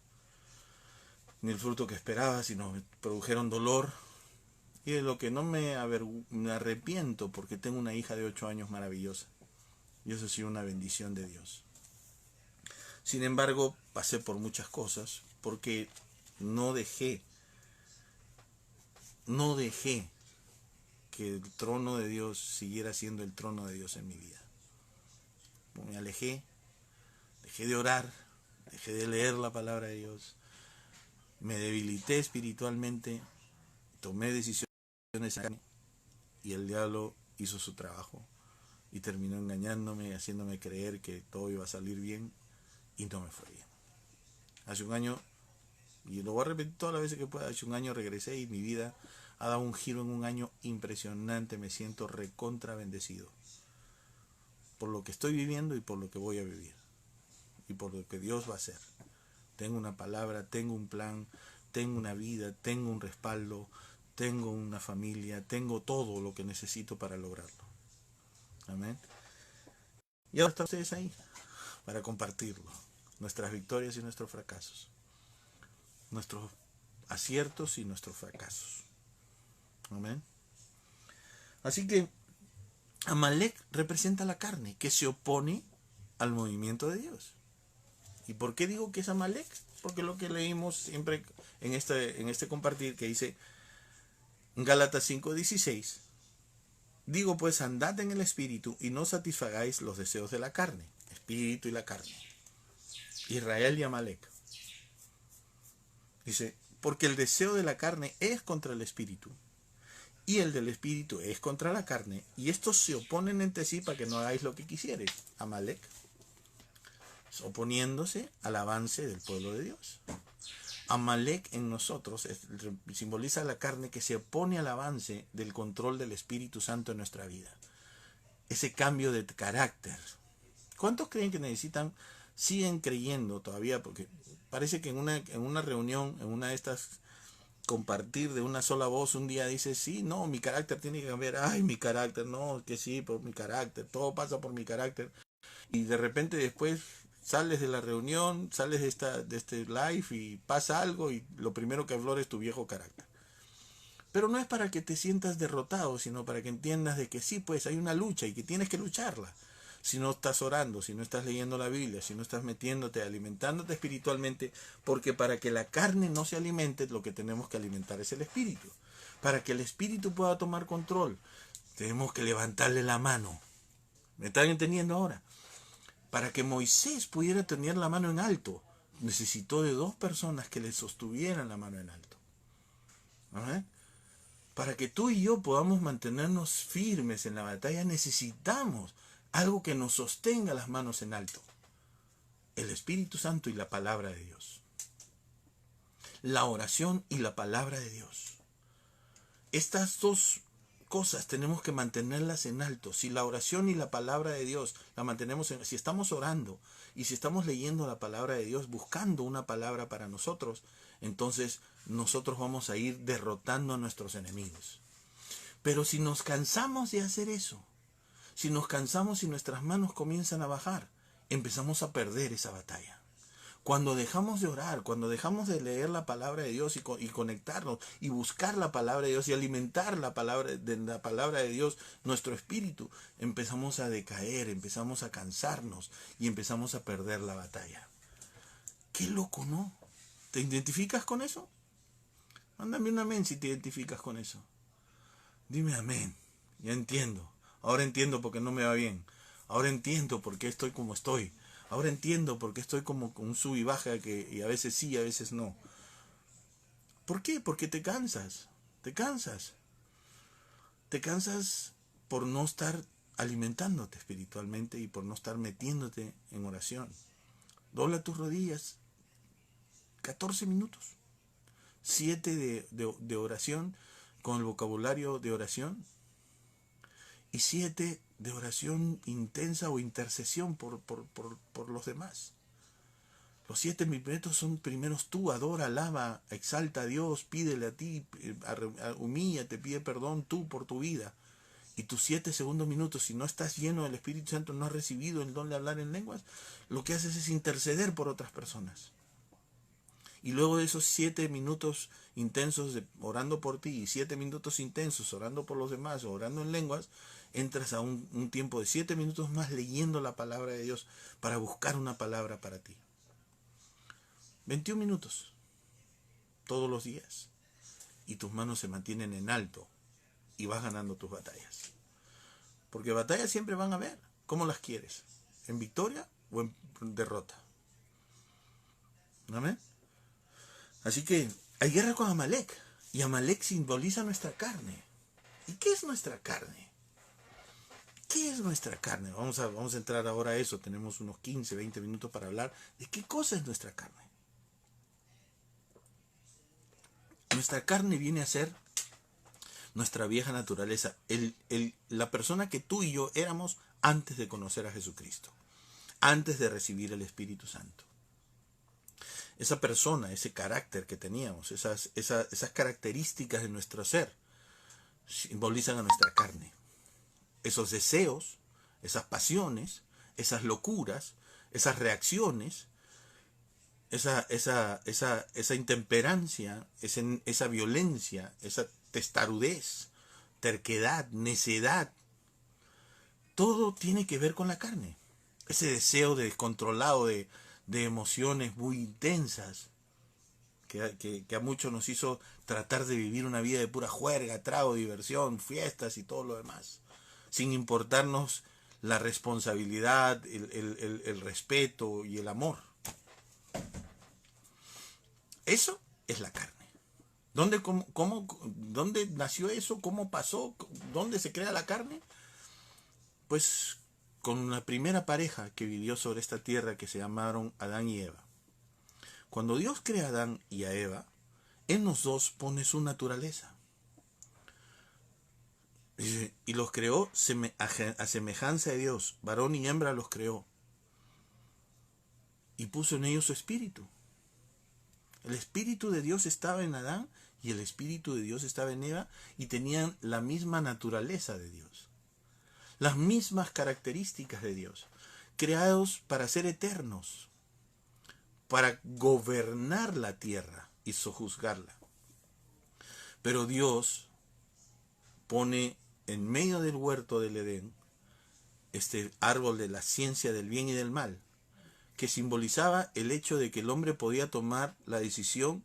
ni el fruto que esperaba, sino me produjeron dolor. Y de lo que no me arrepiento, porque tengo una hija de 8 años maravillosa. Y eso ha sido una bendición de Dios. Sin embargo, pasé por muchas cosas, porque no dejé que el trono de Dios siguiera siendo el trono de Dios en mi vida. Me alejé, dejé de orar, dejé de leer la palabra de Dios, me debilité espiritualmente, tomé decisiones y el diablo hizo su trabajo y terminó engañándome, haciéndome creer que todo iba a salir bien, y no me fue bien. Hace un año, y lo voy a repetir todas las veces que pueda, hace un año regresé y mi vida ha dado un giro en un año impresionante. Me siento recontra bendecido por lo que estoy viviendo y por lo que voy a vivir y por lo que Dios va a hacer. Tengo una palabra, tengo un plan, tengo una vida, tengo un respaldo, tengo una familia, tengo todo lo que necesito para lograrlo. Amén. Y ahora están ustedes ahí para compartirlo, nuestras victorias y nuestros fracasos, nuestros aciertos y nuestros fracasos. Amén. Así que Amalek representa la carne que se opone al movimiento de Dios. ¿Y por qué digo que es Amalek? Porque lo que leímos siempre en este compartir que dice Gálatas 5:16. Digo pues, andad en el espíritu y no satisfagáis los deseos de la carne. Espíritu y la carne. Israel y Amalek. Dice, porque el deseo de la carne es contra el espíritu y el del espíritu es contra la carne, y estos se oponen entre sí para que no hagáis lo que quisieres. Amalek, oponiéndose al avance del pueblo de Dios. Amalek en nosotros simboliza la carne que se opone al avance del control del Espíritu Santo en nuestra vida. Ese cambio de carácter. ¿Cuántos creen que necesitan, siguen creyendo todavía? Porque parece que en una reunión, en una de estas compartir de una sola voz, un día dice, sí, no, mi carácter tiene que cambiar. Ay, mi carácter, no, que sí, por mi carácter, todo pasa por mi carácter. Y de repente después sales de la reunión, sales de este live y pasa algo y lo primero que aflora es tu viejo carácter. Pero no es para que te sientas derrotado, sino para que entiendas de que sí, pues hay una lucha y que tienes que lucharla. Si no estás orando, si no estás leyendo la Biblia, si no estás metiéndote, alimentándote espiritualmente, porque para que la carne no se alimente, lo que tenemos que alimentar es el espíritu. Para que el espíritu pueda tomar control, tenemos que levantarle la mano. ¿Me están entendiendo ahora? Para que Moisés pudiera tener la mano en alto, necesitó de 2 personas que le sostuvieran la mano en alto. ¿Ah? Para que tú y yo podamos mantenernos firmes en la batalla, necesitamos algo que nos sostenga las manos en alto. El Espíritu Santo y la palabra de Dios. La oración y la palabra de Dios. Estas 2 cosas tenemos que mantenerlas en alto. Si la oración y la palabra de Dios la mantenemos si estamos orando y si estamos leyendo la palabra de Dios, buscando una palabra para nosotros, entonces nosotros vamos a ir derrotando a nuestros enemigos. Pero si nos cansamos de hacer eso, si nos cansamos y nuestras manos comienzan a bajar, empezamos a perder esa batalla. Cuando dejamos de orar, cuando dejamos de leer la palabra de Dios y conectarnos y buscar la palabra de Dios y alimentar la palabra de Dios, nuestro espíritu, empezamos a decaer, empezamos a cansarnos y empezamos a perder la batalla. Qué loco, ¿no? ¿Te identificas con eso? Mándame un amén si te identificas con eso. Dime amén. Ya entiendo. Ahora entiendo por qué no me va bien. Ahora entiendo por qué estoy como estoy. Ahora entiendo por qué estoy como con un sub y baja y a veces sí, a veces no. ¿Por qué? Porque te cansas. Te cansas. Te cansas por no estar alimentándote espiritualmente y por no estar metiéndote en oración. Dobla tus rodillas. 14 minutos. 7 de oración con el vocabulario de oración. Y 7 de oración intensa o intercesión por los demás. Los 7 minutos son primeros tú, adora, alaba, exalta a Dios, pídele a ti, humíllate, pide perdón tú por tu vida. Y tus 7 segundos minutos, si no estás lleno del Espíritu Santo, no has recibido el don de hablar en lenguas, lo que haces es interceder por otras personas. Y luego de esos 7 minutos intensos orando por ti y 7 minutos intensos orando por los demás o orando en lenguas, entras a un tiempo de 7 minutos más leyendo la palabra de Dios para buscar una palabra para ti. 21 minutos todos los días y tus manos se mantienen en alto y vas ganando tus batallas. Porque batallas siempre van a haber. ¿Cómo las quieres? ¿En victoria o en derrota? ¿Amén? Así que hay guerra con Amalek y Amalek simboliza nuestra carne. ¿Y qué es nuestra carne? ¿Qué es nuestra carne? Vamos a entrar ahora a eso. Tenemos unos 15, 20 minutos para hablar de qué cosa es nuestra carne. Nuestra carne viene a ser nuestra vieja naturaleza, la persona que tú y yo éramos antes de conocer a Jesucristo, antes de recibir el Espíritu Santo. Esa persona, ese carácter que teníamos, esas características de nuestro ser, simbolizan a nuestra carne. Esos deseos, esas pasiones, esas locuras, esas reacciones, esa intemperancia, esa violencia, esa testarudez, terquedad, necedad, todo tiene que ver con la carne. Ese deseo descontrolado de emociones muy intensas que a muchos nos hizo tratar de vivir una vida de pura juerga, trago, diversión, fiestas y todo lo demás, sin importarnos la responsabilidad, el respeto y el amor. Eso es la carne. ¿Dónde nació eso? ¿Cómo pasó? ¿Dónde se crea la carne? Pues con la primera pareja que vivió sobre esta tierra, que se llamaron Adán y Eva. Cuando Dios crea a Adán y a Eva, en los dos pone su naturaleza. Y los creó a semejanza de Dios. Varón y hembra los creó. Y puso en ellos su espíritu. El espíritu de Dios estaba en Adán y el espíritu de Dios estaba en Eva, y tenían la misma naturaleza de Dios, las mismas características de Dios, creados para ser eternos, para gobernar la tierra y sojuzgarla. Pero Dios pone en medio del huerto del Edén este árbol de la ciencia del bien y del mal, que simbolizaba el hecho de que el hombre podía tomar la decisión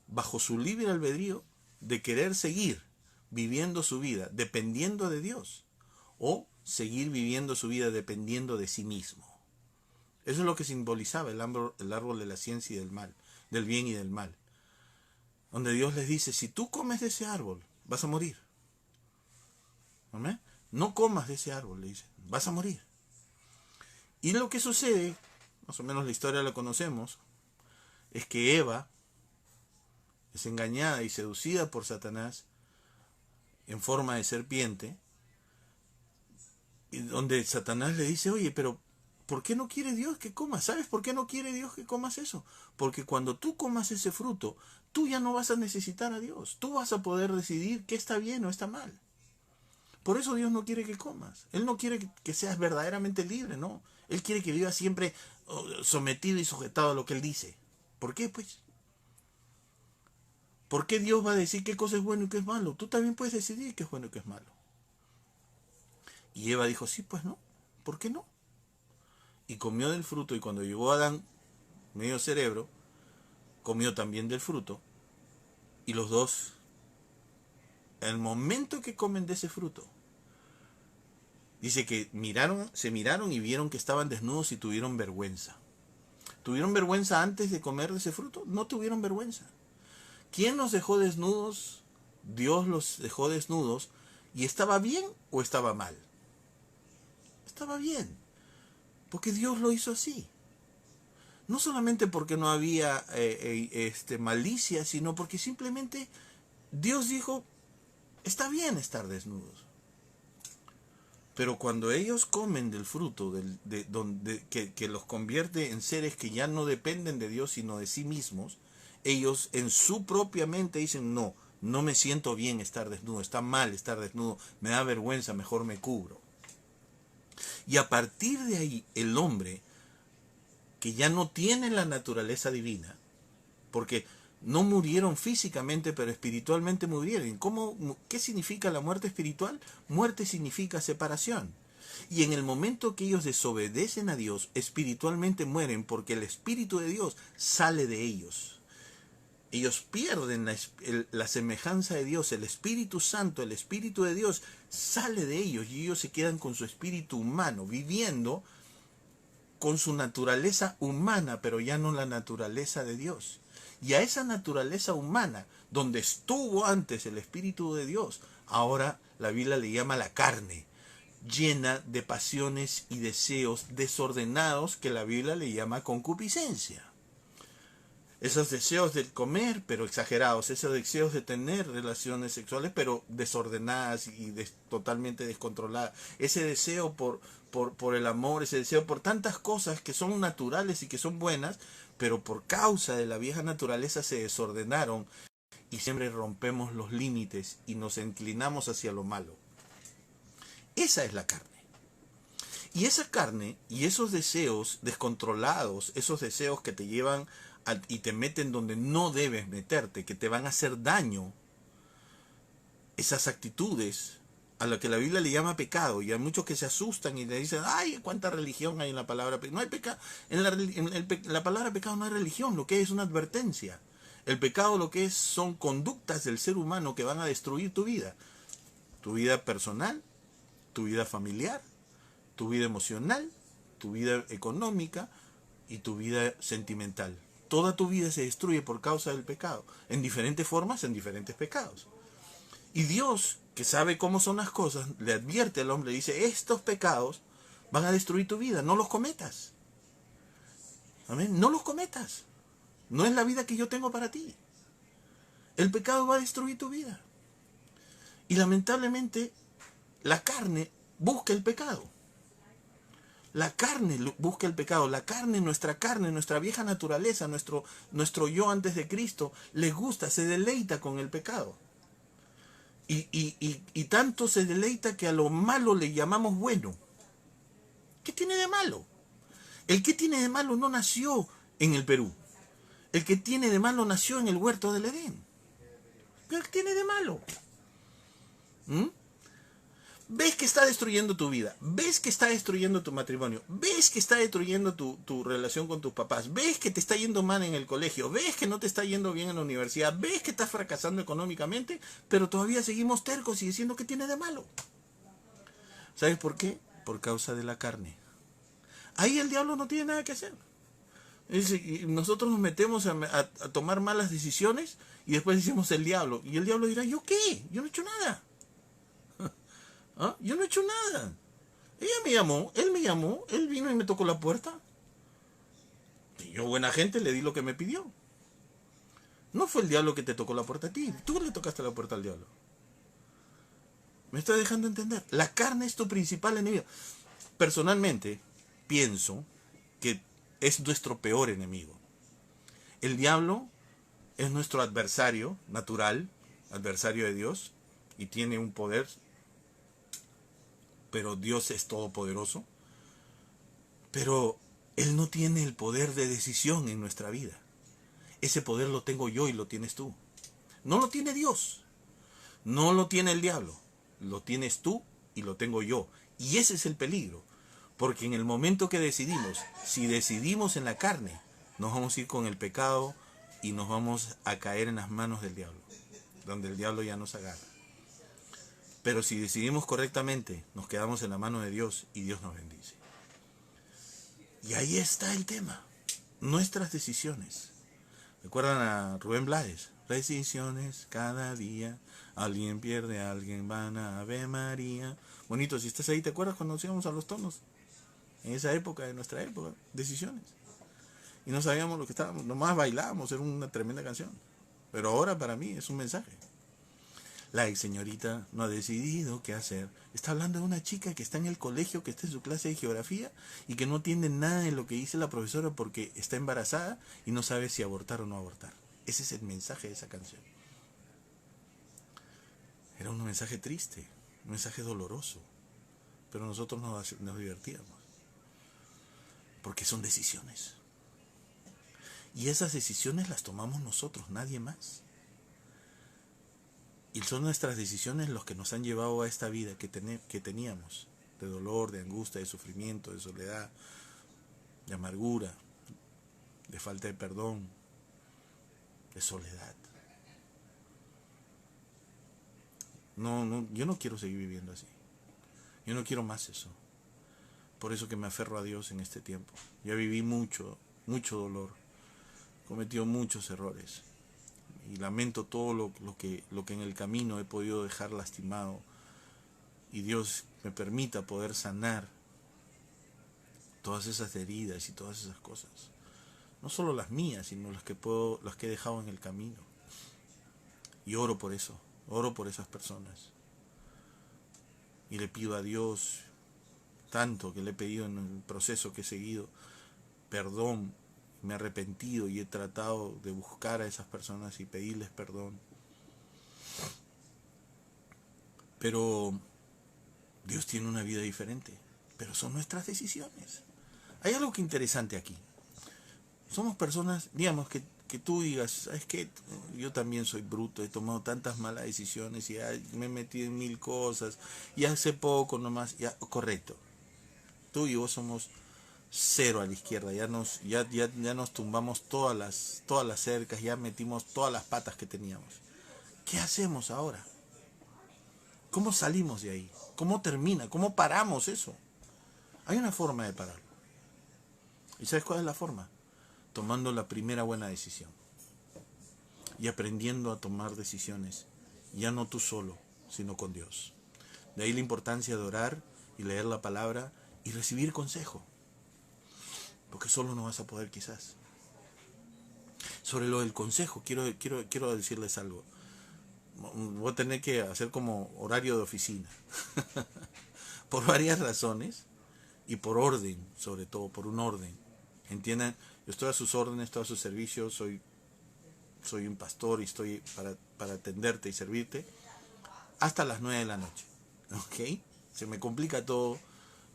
bajo su libre albedrío de querer seguir viviendo su vida dependiendo de Dios, o seguir viviendo su vida dependiendo de sí mismo. Eso es lo que simbolizaba el árbol de la ciencia y del mal, del bien y del mal, donde Dios les dice: si tú comes de ese árbol, vas a morir. ¿Amén? No comas de ese árbol, le dice, vas a morir. Y lo que sucede, más o menos la historia la conocemos, es que Eva es engañada y seducida por Satanás en forma de serpiente, y donde Satanás le dice: oye, pero ¿por qué no quiere Dios que comas? ¿Sabes por qué no quiere Dios que comas eso? Porque cuando tú comas ese fruto, tú ya no vas a necesitar a Dios. Tú vas a poder decidir qué está bien o está mal. Por eso Dios no quiere que comas. Él no quiere que seas verdaderamente libre, no. Él quiere que vivas siempre sometido y sujetado a lo que Él dice. ¿Por qué, pues? ¿Por qué Dios va a decir qué cosa es bueno y qué es malo? Tú también puedes decidir qué es bueno y qué es malo. Y Eva dijo: sí, pues no. ¿Por qué no? Y comió del fruto, y cuando llegó Adán, medio cerebro, comió también del fruto, y los dos, en el momento que comen de ese fruto, dice que se miraron y vieron que estaban desnudos y tuvieron vergüenza. ¿Tuvieron vergüenza antes de comer de ese fruto? No tuvieron vergüenza. ¿Quién los dejó desnudos? Dios los dejó desnudos. ¿Y estaba bien o estaba mal? Estaba bien, porque Dios lo hizo así. No solamente porque no había malicia, sino porque simplemente Dios dijo: está bien estar desnudos. Pero cuando ellos comen del fruto que los convierte en seres que ya no dependen de Dios sino de sí mismos, ellos en su propia mente dicen: no, no me siento bien estar desnudo, está mal estar desnudo, me da vergüenza, mejor me cubro. Y a partir de ahí, el hombre, que ya no tiene la naturaleza divina, porque no murieron físicamente, pero espiritualmente murieron. ¿Qué significa la muerte espiritual? Muerte significa separación. Y en el momento que ellos desobedecen a Dios, espiritualmente mueren, porque el Espíritu de Dios sale de ellos. Ellos pierden la semejanza de Dios. El Espíritu Santo, el Espíritu de Dios, sale de ellos, y ellos se quedan con su espíritu humano, viviendo con su naturaleza humana, pero ya no la naturaleza de Dios. Y a esa naturaleza humana, donde estuvo antes el Espíritu de Dios, ahora la Biblia le llama la carne, llena de pasiones y deseos desordenados, que la Biblia le llama concupiscencia. esos deseos de comer, pero exagerados, esos deseos de tener relaciones sexuales, pero desordenadas y totalmente descontroladas, ese deseo por el amor, ese deseo por tantas cosas que son naturales y que son buenas, pero por causa de la vieja naturaleza se desordenaron y siempre rompemos los límites y nos inclinamos hacia lo malo. Esa es la carne. Y esa carne y esos deseos descontrolados, esos deseos que te llevan y te meten donde no debes meterte, que te van a hacer daño, esas actitudes a lo que la Biblia le llama pecado, y hay muchos que se asustan y le dicen, ay, cuánta religión hay en la palabra pecado. No hay pecado, la palabra pecado no hay religión, lo que es una advertencia. El pecado lo que es son conductas del ser humano que van a destruir tu vida personal, tu vida familiar, tu vida emocional, tu vida económica y tu vida sentimental. Toda tu vida se destruye por causa del pecado, en diferentes formas, en diferentes pecados. Y Dios, que sabe cómo son las cosas, le advierte al hombre, dice, estos pecados van a destruir tu vida, no los cometas. Amén, no los cometas. No es la vida que yo tengo para ti. El pecado va a destruir tu vida. Y lamentablemente, la carne busca el pecado. La carne busca el pecado, nuestra vieja naturaleza, nuestro yo antes de Cristo, le gusta, se deleita con el pecado. Y tanto se deleita que a lo malo le llamamos bueno. ¿Qué tiene de malo? El que tiene de malo no nació en el Perú. El que tiene de malo nació en el huerto del Edén. ¿Qué tiene de malo? Ves que está destruyendo tu vida, ves que está destruyendo tu matrimonio, ves que está destruyendo tu relación con tus papás, ves que te está yendo mal en el colegio, ves que no te está yendo bien en la universidad, ves que estás fracasando económicamente, pero todavía seguimos tercos y diciendo que tiene de malo. ¿Sabes por qué? Por causa de la carne. Ahí el diablo no tiene nada que hacer. Y nosotros nos metemos a tomar malas decisiones y después decimos el diablo. Y el diablo dirá, ¿yo qué? Yo no he hecho nada. ¿Ah? Yo no he hecho nada. Él me llamó, él vino y me tocó la puerta. Y yo, buena gente, le di lo que me pidió. No fue el diablo que te tocó la puerta a ti, tú le tocaste la puerta al diablo. ¿Me estoy dejando entender? La carne es tu principal enemigo. Personalmente, pienso que es nuestro peor enemigo. El diablo es nuestro adversario natural, adversario de Dios, y tiene un poder, pero Dios es todopoderoso. Pero Él no tiene el poder de decisión en nuestra vida. Ese poder lo tengo yo y lo tienes tú. No lo tiene Dios, no lo tiene el diablo, lo tienes tú y lo tengo yo. Y ese es el peligro, porque en el momento que decidimos, si decidimos en la carne, nos vamos a ir con el pecado y nos vamos a caer en las manos del diablo, donde el diablo ya nos agarra. Pero si decidimos correctamente, nos quedamos en la mano de Dios y Dios nos bendice. Y ahí está el tema, nuestras decisiones. ¿Recuerdan a Rubén Blades? Decisiones cada día, alguien pierde, alguien van a Ave María. Bonito, si estás ahí, ¿te acuerdas cuando nos íbamos a los tonos? En esa época, de nuestra época, decisiones. Y no sabíamos lo que estábamos, nomás bailábamos, era una tremenda canción. Pero ahora para mí es un mensaje. La ex señorita no ha decidido qué hacer. Está hablando de una chica que está en el colegio, que está en su clase de geografía y que no entiende nada de lo que dice la profesora porque está embarazada y no sabe si abortar o no abortar. Ese es el mensaje de esa canción. Era un mensaje triste, un mensaje doloroso, pero nosotros nos divertíamos. Porque son decisiones. Y esas decisiones las tomamos nosotros, nadie más. Y son nuestras decisiones los que nos han llevado a esta vida que teníamos, de dolor, de angustia, de sufrimiento, de soledad, de amargura, de falta de perdón, de soledad. No, yo no quiero seguir viviendo así. Yo no quiero más eso. Por eso que me aferro a Dios en este tiempo. Ya viví mucho dolor, cometido muchos errores. Y lamento todo lo que en el camino he podido dejar lastimado. Y Dios me permita poder sanar todas esas heridas y todas esas cosas. No solo las mías, sino las que he dejado en el camino. Y oro por eso, oro por esas personas. Y le pido a Dios, tanto que le he pedido en el proceso que he seguido, perdón. Me he arrepentido y he tratado de buscar a esas personas y pedirles perdón. Pero Dios tiene una vida diferente. Pero son nuestras decisiones. Hay algo que interesante aquí. Somos personas, digamos, que tú digas, ¿sabes qué? Yo también soy bruto, he tomado tantas malas decisiones y me he metido en mil cosas. Y hace poco nomás, ya, correcto. Tú y yo somos cero a la izquierda, ya nos tumbamos todas las cercas, ya metimos todas las patas que teníamos. ¿Qué hacemos ahora? ¿Cómo salimos de ahí? ¿Cómo termina? ¿Cómo paramos eso? Hay una forma de pararlo. ¿Y sabes cuál es la forma? Tomando la primera buena decisión y aprendiendo a tomar decisiones, ya no tú solo, sino con Dios. De ahí la importancia de orar y leer la palabra y recibir consejo. Porque solo no vas a poder quizás. Sobre lo del consejo, quiero decirles algo. Voy a tener que hacer como horario de oficina. Por varias razones y por orden, sobre todo, por un orden. ¿Entienden? Yo estoy a sus órdenes, estoy a su servicio, soy un pastor y estoy para atenderte y servirte hasta las 9 de la noche. ¿Ok? Se me complica todo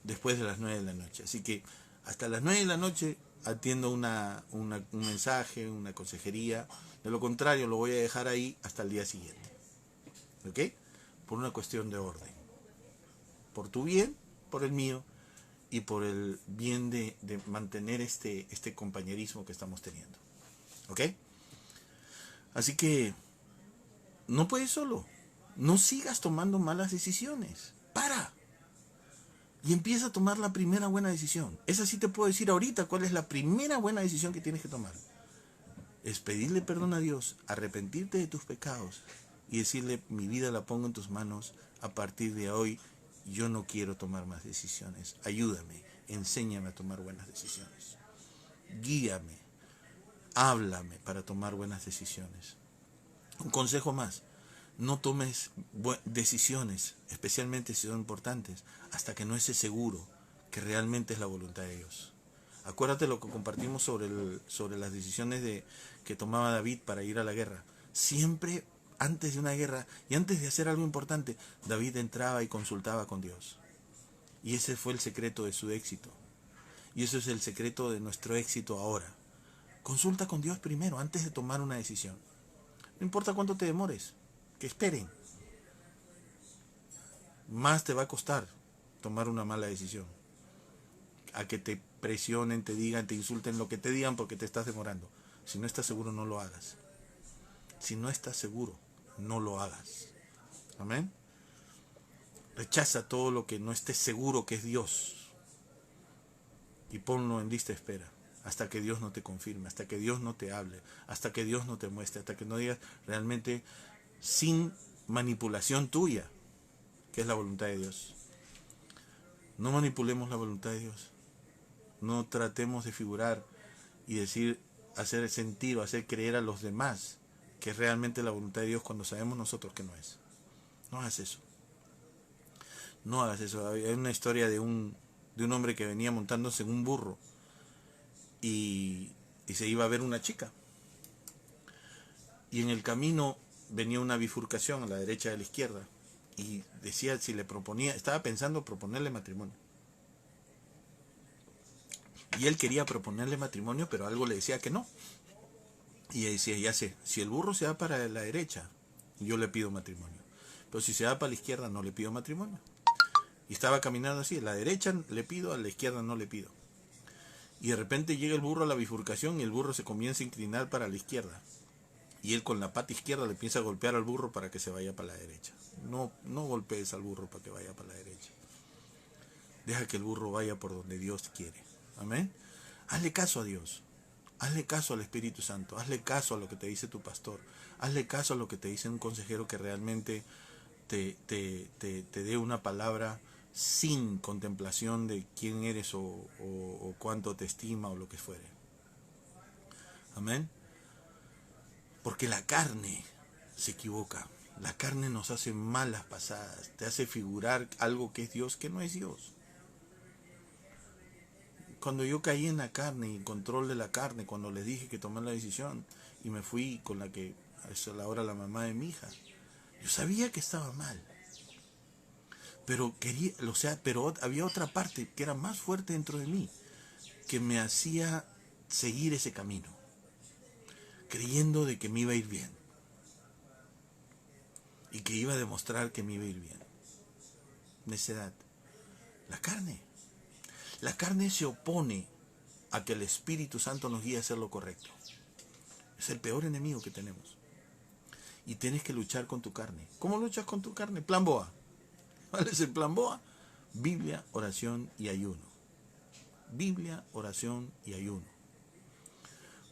después de las 9 de la noche. Así que hasta las 9 de la noche atiendo un mensaje, una consejería. De lo contrario, lo voy a dejar ahí hasta el día siguiente. ¿Ok? Por una cuestión de orden. Por tu bien, por el mío y por el bien de mantener este compañerismo que estamos teniendo. ¿Ok? Así que no puedes solo. No sigas tomando malas decisiones. Para. Y empieza a tomar la primera buena decisión. Esa sí te puedo decir ahorita cuál es la primera buena decisión que tienes que tomar. Es pedirle perdón a Dios, arrepentirte de tus pecados y decirle, mi vida la pongo en tus manos, a partir de hoy yo no quiero tomar más decisiones. Ayúdame, enséñame a tomar buenas decisiones. Guíame, háblame para tomar buenas decisiones. Un consejo más, no tomes decisiones, especialmente si son importantes, hasta que no estés seguro que realmente es la voluntad de Dios. Acuérdate lo que compartimos sobre las decisiones que tomaba David para ir a la guerra. Siempre antes de una guerra y antes de hacer algo importante, David entraba y consultaba con Dios. Y ese fue el secreto de su éxito. Y eso es el secreto de nuestro éxito ahora. Consulta con Dios primero, antes de tomar una decisión. No importa cuánto te demores, que esperen. Más te va a costar tomar una mala decisión. A que te presionen, te digan, te insulten, lo que te digan porque te estás demorando. Si no estás seguro, no lo hagas. Si no estás seguro, no lo hagas. Amén. Rechaza todo lo que no estés seguro que es Dios. Y ponlo en lista de espera. Hasta que Dios no te confirme, hasta que Dios no te hable, hasta que Dios no te muestre, hasta que no digas realmente sin manipulación tuya, que es la voluntad de Dios. No manipulemos la voluntad de Dios. No tratemos de figurar y decir, hacer sentir o hacer creer a los demás que es realmente la voluntad de Dios cuando sabemos nosotros que no es. No hagas eso. No hagas eso. Hay una historia de un hombre que venía montándose en un burro y se iba a ver una chica. Y en el camino venía una bifurcación a la derecha y a la izquierda. Y decía si le proponía, estaba pensando proponerle matrimonio. Y él quería proponerle matrimonio, pero algo le decía que no. Y ella decía, ya sé, si el burro se va para la derecha, yo le pido matrimonio. Pero si se va para la izquierda, no le pido matrimonio. Y estaba caminando así, a la derecha le pido, a la izquierda no le pido. Y de repente llega el burro a la bifurcación y el burro se comienza a inclinar para la izquierda. Y él con la pata izquierda le empieza a golpear al burro para que se vaya para la derecha. No golpees al burro para que vaya para la derecha. Deja que el burro vaya por donde Dios quiere. Amén. Hazle caso a Dios. Hazle caso al Espíritu Santo. Hazle caso a lo que te dice tu pastor. Hazle caso a lo que te dice un consejero que realmente te dé una palabra sin contemplación de quién eres o cuánto te estima o lo que fuere. Amén. Porque la carne se equivoca. La carne nos hace malas pasadas. Te hace figurar algo que es Dios, que no es Dios. Cuando yo caí en la carne y en control de la carne, cuando les dije que tomé la decisión y me fui con la que es ahora la mamá de mi hija, yo sabía que estaba mal. Pero pero había otra parte que era más fuerte dentro de mí, que me hacía seguir ese camino, creyendo de que me iba a ir bien y que iba a demostrar que me iba a ir bien. Necedad. La carne. La carne se opone a que el Espíritu Santo nos guíe a hacer lo correcto. Es el peor enemigo que tenemos. Y tienes que luchar con tu carne. ¿Cómo luchas con tu carne? Plan BOA. ¿Cuál es el plan BOA? Biblia, oración y ayuno. Biblia, oración y ayuno.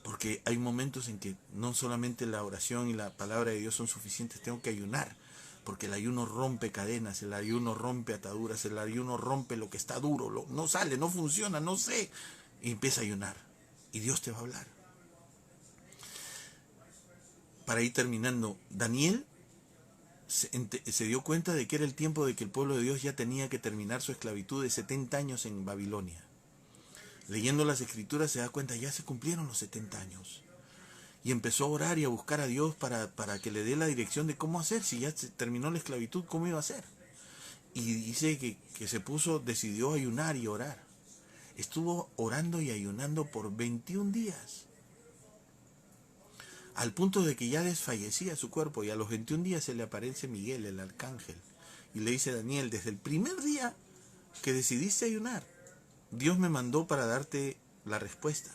Porque hay momentos en que no solamente la oración y la palabra de Dios son suficientes, tengo que ayunar. Porque el ayuno rompe cadenas, el ayuno rompe ataduras, el ayuno rompe lo que está duro, no sale, no funciona, no sé. Y empieza a ayunar. Y Dios te va a hablar. Para ir terminando, Daniel se dio cuenta de que era el tiempo de que el pueblo de Dios ya tenía que terminar su esclavitud de 70 años en Babilonia. Leyendo las escrituras se da cuenta, ya se cumplieron los 70 años. Y empezó a orar y a buscar a Dios para que le dé la dirección de cómo hacer. Si ya se terminó la esclavitud, ¿cómo iba a hacer? Y dice que decidió ayunar y orar. Estuvo orando y ayunando por 21 días. Al punto de que ya desfallecía su cuerpo, y a los 21 días se le aparece Miguel, el arcángel, y le dice: Daniel, desde el primer día que decidiste ayunar, Dios me mandó para darte la respuesta.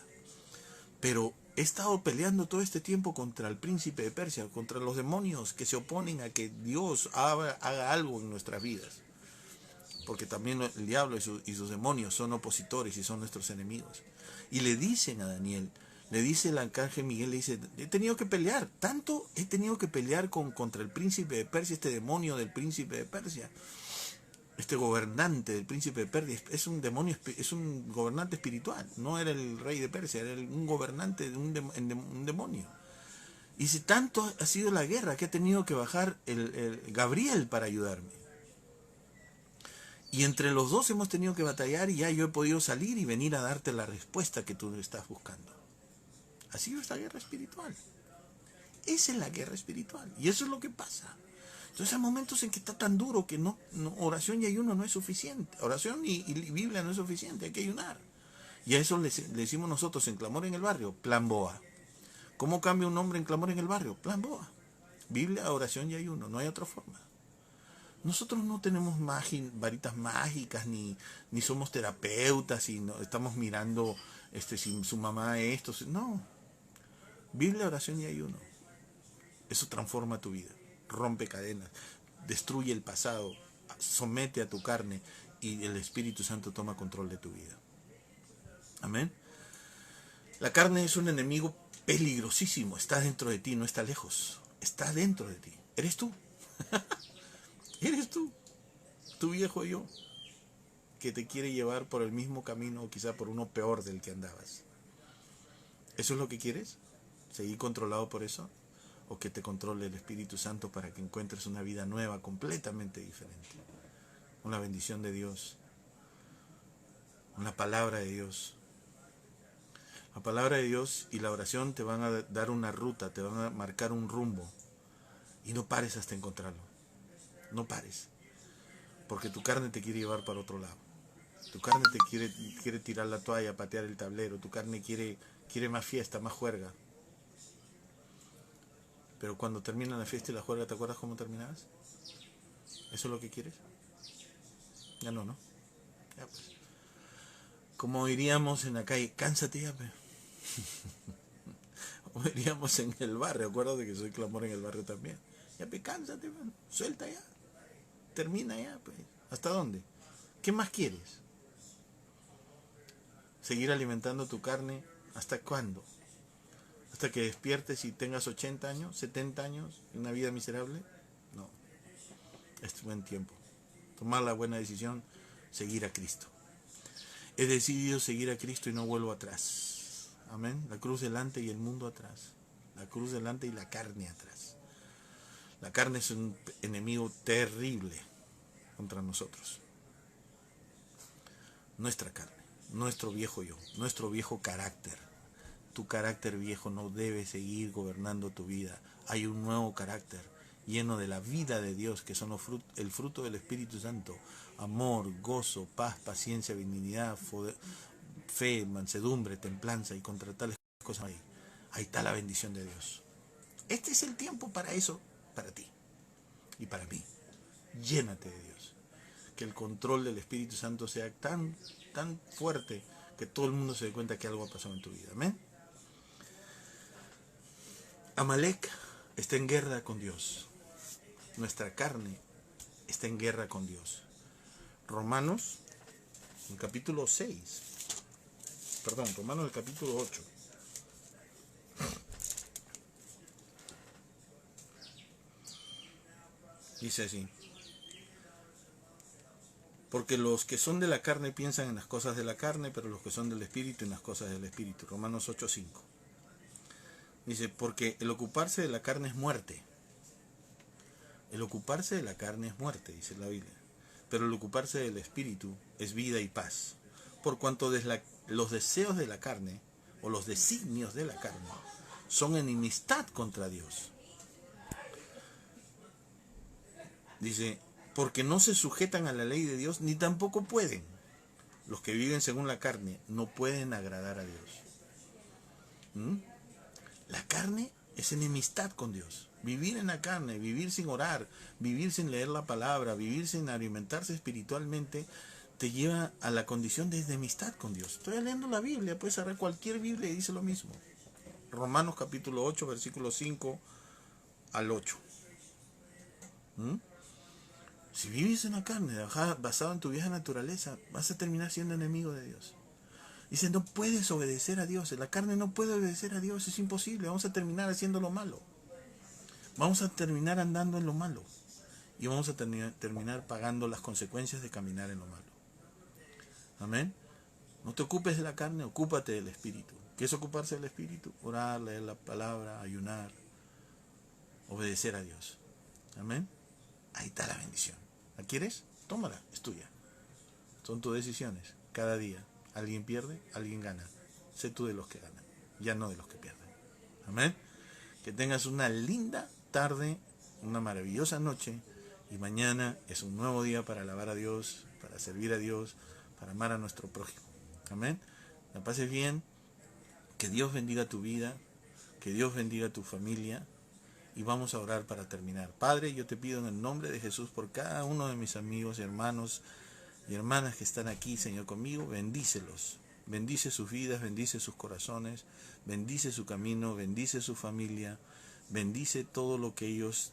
Pero he estado peleando todo este tiempo contra el príncipe de Persia, contra los demonios que se oponen a que Dios haga algo en nuestras vidas. Porque también el diablo y sus demonios son opositores y son nuestros enemigos. Y le dicen a Daniel, le dice el arcángel Miguel, le dice: he tenido que pelear, tanto he tenido que pelear contra el príncipe de Persia, este demonio del príncipe de Persia, este gobernante del príncipe de Persia. Es un demonio, es un gobernante espiritual, no era el rey de Persia, era un gobernante de un demonio. Y si tanto ha sido la guerra que ha tenido que bajar el Gabriel para ayudarme. Y entre los dos hemos tenido que batallar, y ya yo he podido salir y venir a darte la respuesta que tú estás buscando. Así es la guerra espiritual. Esa es la guerra espiritual. Y eso es lo que pasa. Entonces hay momentos en que está tan duro que no oración y ayuno no es suficiente. Oración y Biblia no es suficiente. Hay que ayunar. Y a eso le decimos nosotros en Clamor en el Barrio, plan BOA. ¿Cómo cambia un nombre en Clamor en el Barrio? Plan BOA. Biblia, oración y ayuno. No hay otra forma. Nosotros no tenemos varitas mágicas, ni somos terapeutas y no estamos mirando si su mamá esto. No. Biblia, oración y ayuno. Eso transforma tu vida, rompe cadenas, destruye el pasado, somete a tu carne, y el Espíritu Santo toma control de tu vida. Amén. La carne es un enemigo peligrosísimo. Está dentro de ti, no está lejos. Está dentro de ti. Eres tú. Eres tú. Tu viejo yo, que te quiere llevar por el mismo camino, o quizá por uno peor del que andabas. ¿Eso es lo que quieres? ¿Seguir controlado por eso? ¿O que te controle el Espíritu Santo para que encuentres una vida nueva, completamente diferente? Una bendición de Dios. Una palabra de Dios. La palabra de Dios y la oración te van a dar una ruta, te van a marcar un rumbo. Y no pares hasta encontrarlo. No pares. Porque tu carne te quiere llevar para otro lado. Tu carne te quiere tirar la toalla, patear el tablero. Tu carne quiere más fiesta, más juerga. Pero cuando termina la fiesta y la juerga, ¿te acuerdas cómo terminabas? ¿Eso es lo que quieres? Ya no, ¿no? Ya pues. Como diríamos en la calle, cánsate ya, pues. Como diríamos en el barrio, acuérdate que soy Clamor en el Barrio también. Ya pues, cánsate, pues. Suelta ya. Termina ya, pues. ¿Hasta dónde? ¿Qué más quieres? ¿Seguir alimentando tu carne? ¿Hasta cuándo? ¿Hasta que despiertes y tengas 80 años, 70 años, una vida miserable? No. Es buen tiempo. Tomar la buena decisión, seguir a Cristo. He decidido seguir a Cristo y no vuelvo atrás. Amén. La cruz delante y el mundo atrás. La cruz delante y la carne atrás. La carne es un enemigo terrible contra nosotros. Nuestra carne, nuestro viejo yo, nuestro viejo carácter. Tu carácter viejo no debe seguir gobernando tu vida. Hay un nuevo carácter lleno de la vida de Dios, que son el fruto del Espíritu Santo. Amor, gozo, paz, paciencia, benignidad, fe, mansedumbre, templanza, y contra tales cosas ahí está la bendición de Dios. Este es el tiempo para eso, para ti y para mí. Llénate de Dios. Que el control del Espíritu Santo sea tan fuerte que todo el mundo se dé cuenta que algo ha pasado en tu vida. Amén. Amalek está en guerra con Dios. Nuestra carne está en guerra con Dios. Romanos, en capítulo 6. Romanos, el capítulo 8. Dice así: porque los que son de la carne piensan en las cosas de la carne, pero los que son del Espíritu en las cosas del Espíritu. Romanos 8:5. Dice, porque el ocuparse de la carne es muerte. El ocuparse de la carne es muerte, dice la Biblia. Pero el ocuparse del Espíritu es vida y paz. Por cuanto los deseos de la carne, o los designios de la carne, son enemistad contra Dios. Dice, porque no se sujetan a la ley de Dios, ni tampoco pueden. Los que viven según la carne no pueden agradar a Dios. La carne es enemistad con Dios. Vivir en la carne, vivir sin orar, vivir sin leer la palabra, vivir sin alimentarse espiritualmente, te lleva a la condición de enemistad con Dios. Estoy leyendo la Biblia, puedes agarrar cualquier Biblia y dice lo mismo. Romanos capítulo 8, versículo 5 al 8. Si vives en la carne, basado en tu vieja naturaleza, vas a terminar siendo enemigo de Dios. Dice, no puedes obedecer a Dios. La carne no puede obedecer a Dios, es imposible. Vamos a terminar haciendo lo malo. Vamos a terminar andando en lo malo. Y vamos a terminar pagando las consecuencias de caminar en lo malo. Amén. No te ocupes de la carne, ocúpate del Espíritu. ¿Qué es ocuparse del Espíritu? Orar, leer la palabra, ayunar, obedecer a Dios. Amén. Ahí está la bendición. ¿La quieres? Tómala, es tuya. Son tus decisiones. Cada día. Alguien pierde, alguien gana. Sé tú de los que ganan, ya no de los que pierden. Amén. Que tengas una linda tarde, una maravillosa noche, y mañana es un nuevo día para alabar a Dios, para servir a Dios, para amar a nuestro prójimo. Amén. La pases bien. Que Dios bendiga tu vida, que Dios bendiga tu familia, y vamos a orar para terminar. Padre, yo te pido en el nombre de Jesús por cada uno de mis amigos y hermanos y hermanas que están aquí, Señor, conmigo, bendícelos. Bendice sus vidas, bendice sus corazones, bendice su camino, bendice su familia, bendice todo lo que ellos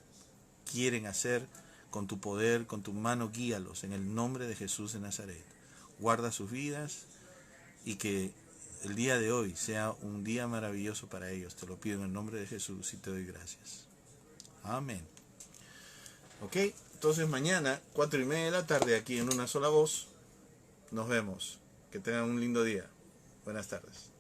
quieren hacer con tu poder, con tu mano, guíalos en el nombre de Jesús de Nazaret. Guarda sus vidas y que el día de hoy sea un día maravilloso para ellos. Te lo pido en el nombre de Jesús y te doy gracias. Amén. Ok, entonces mañana, 4:30 de la tarde, aquí en Una Sola Voz, nos vemos. Que tengan un lindo día. Buenas tardes.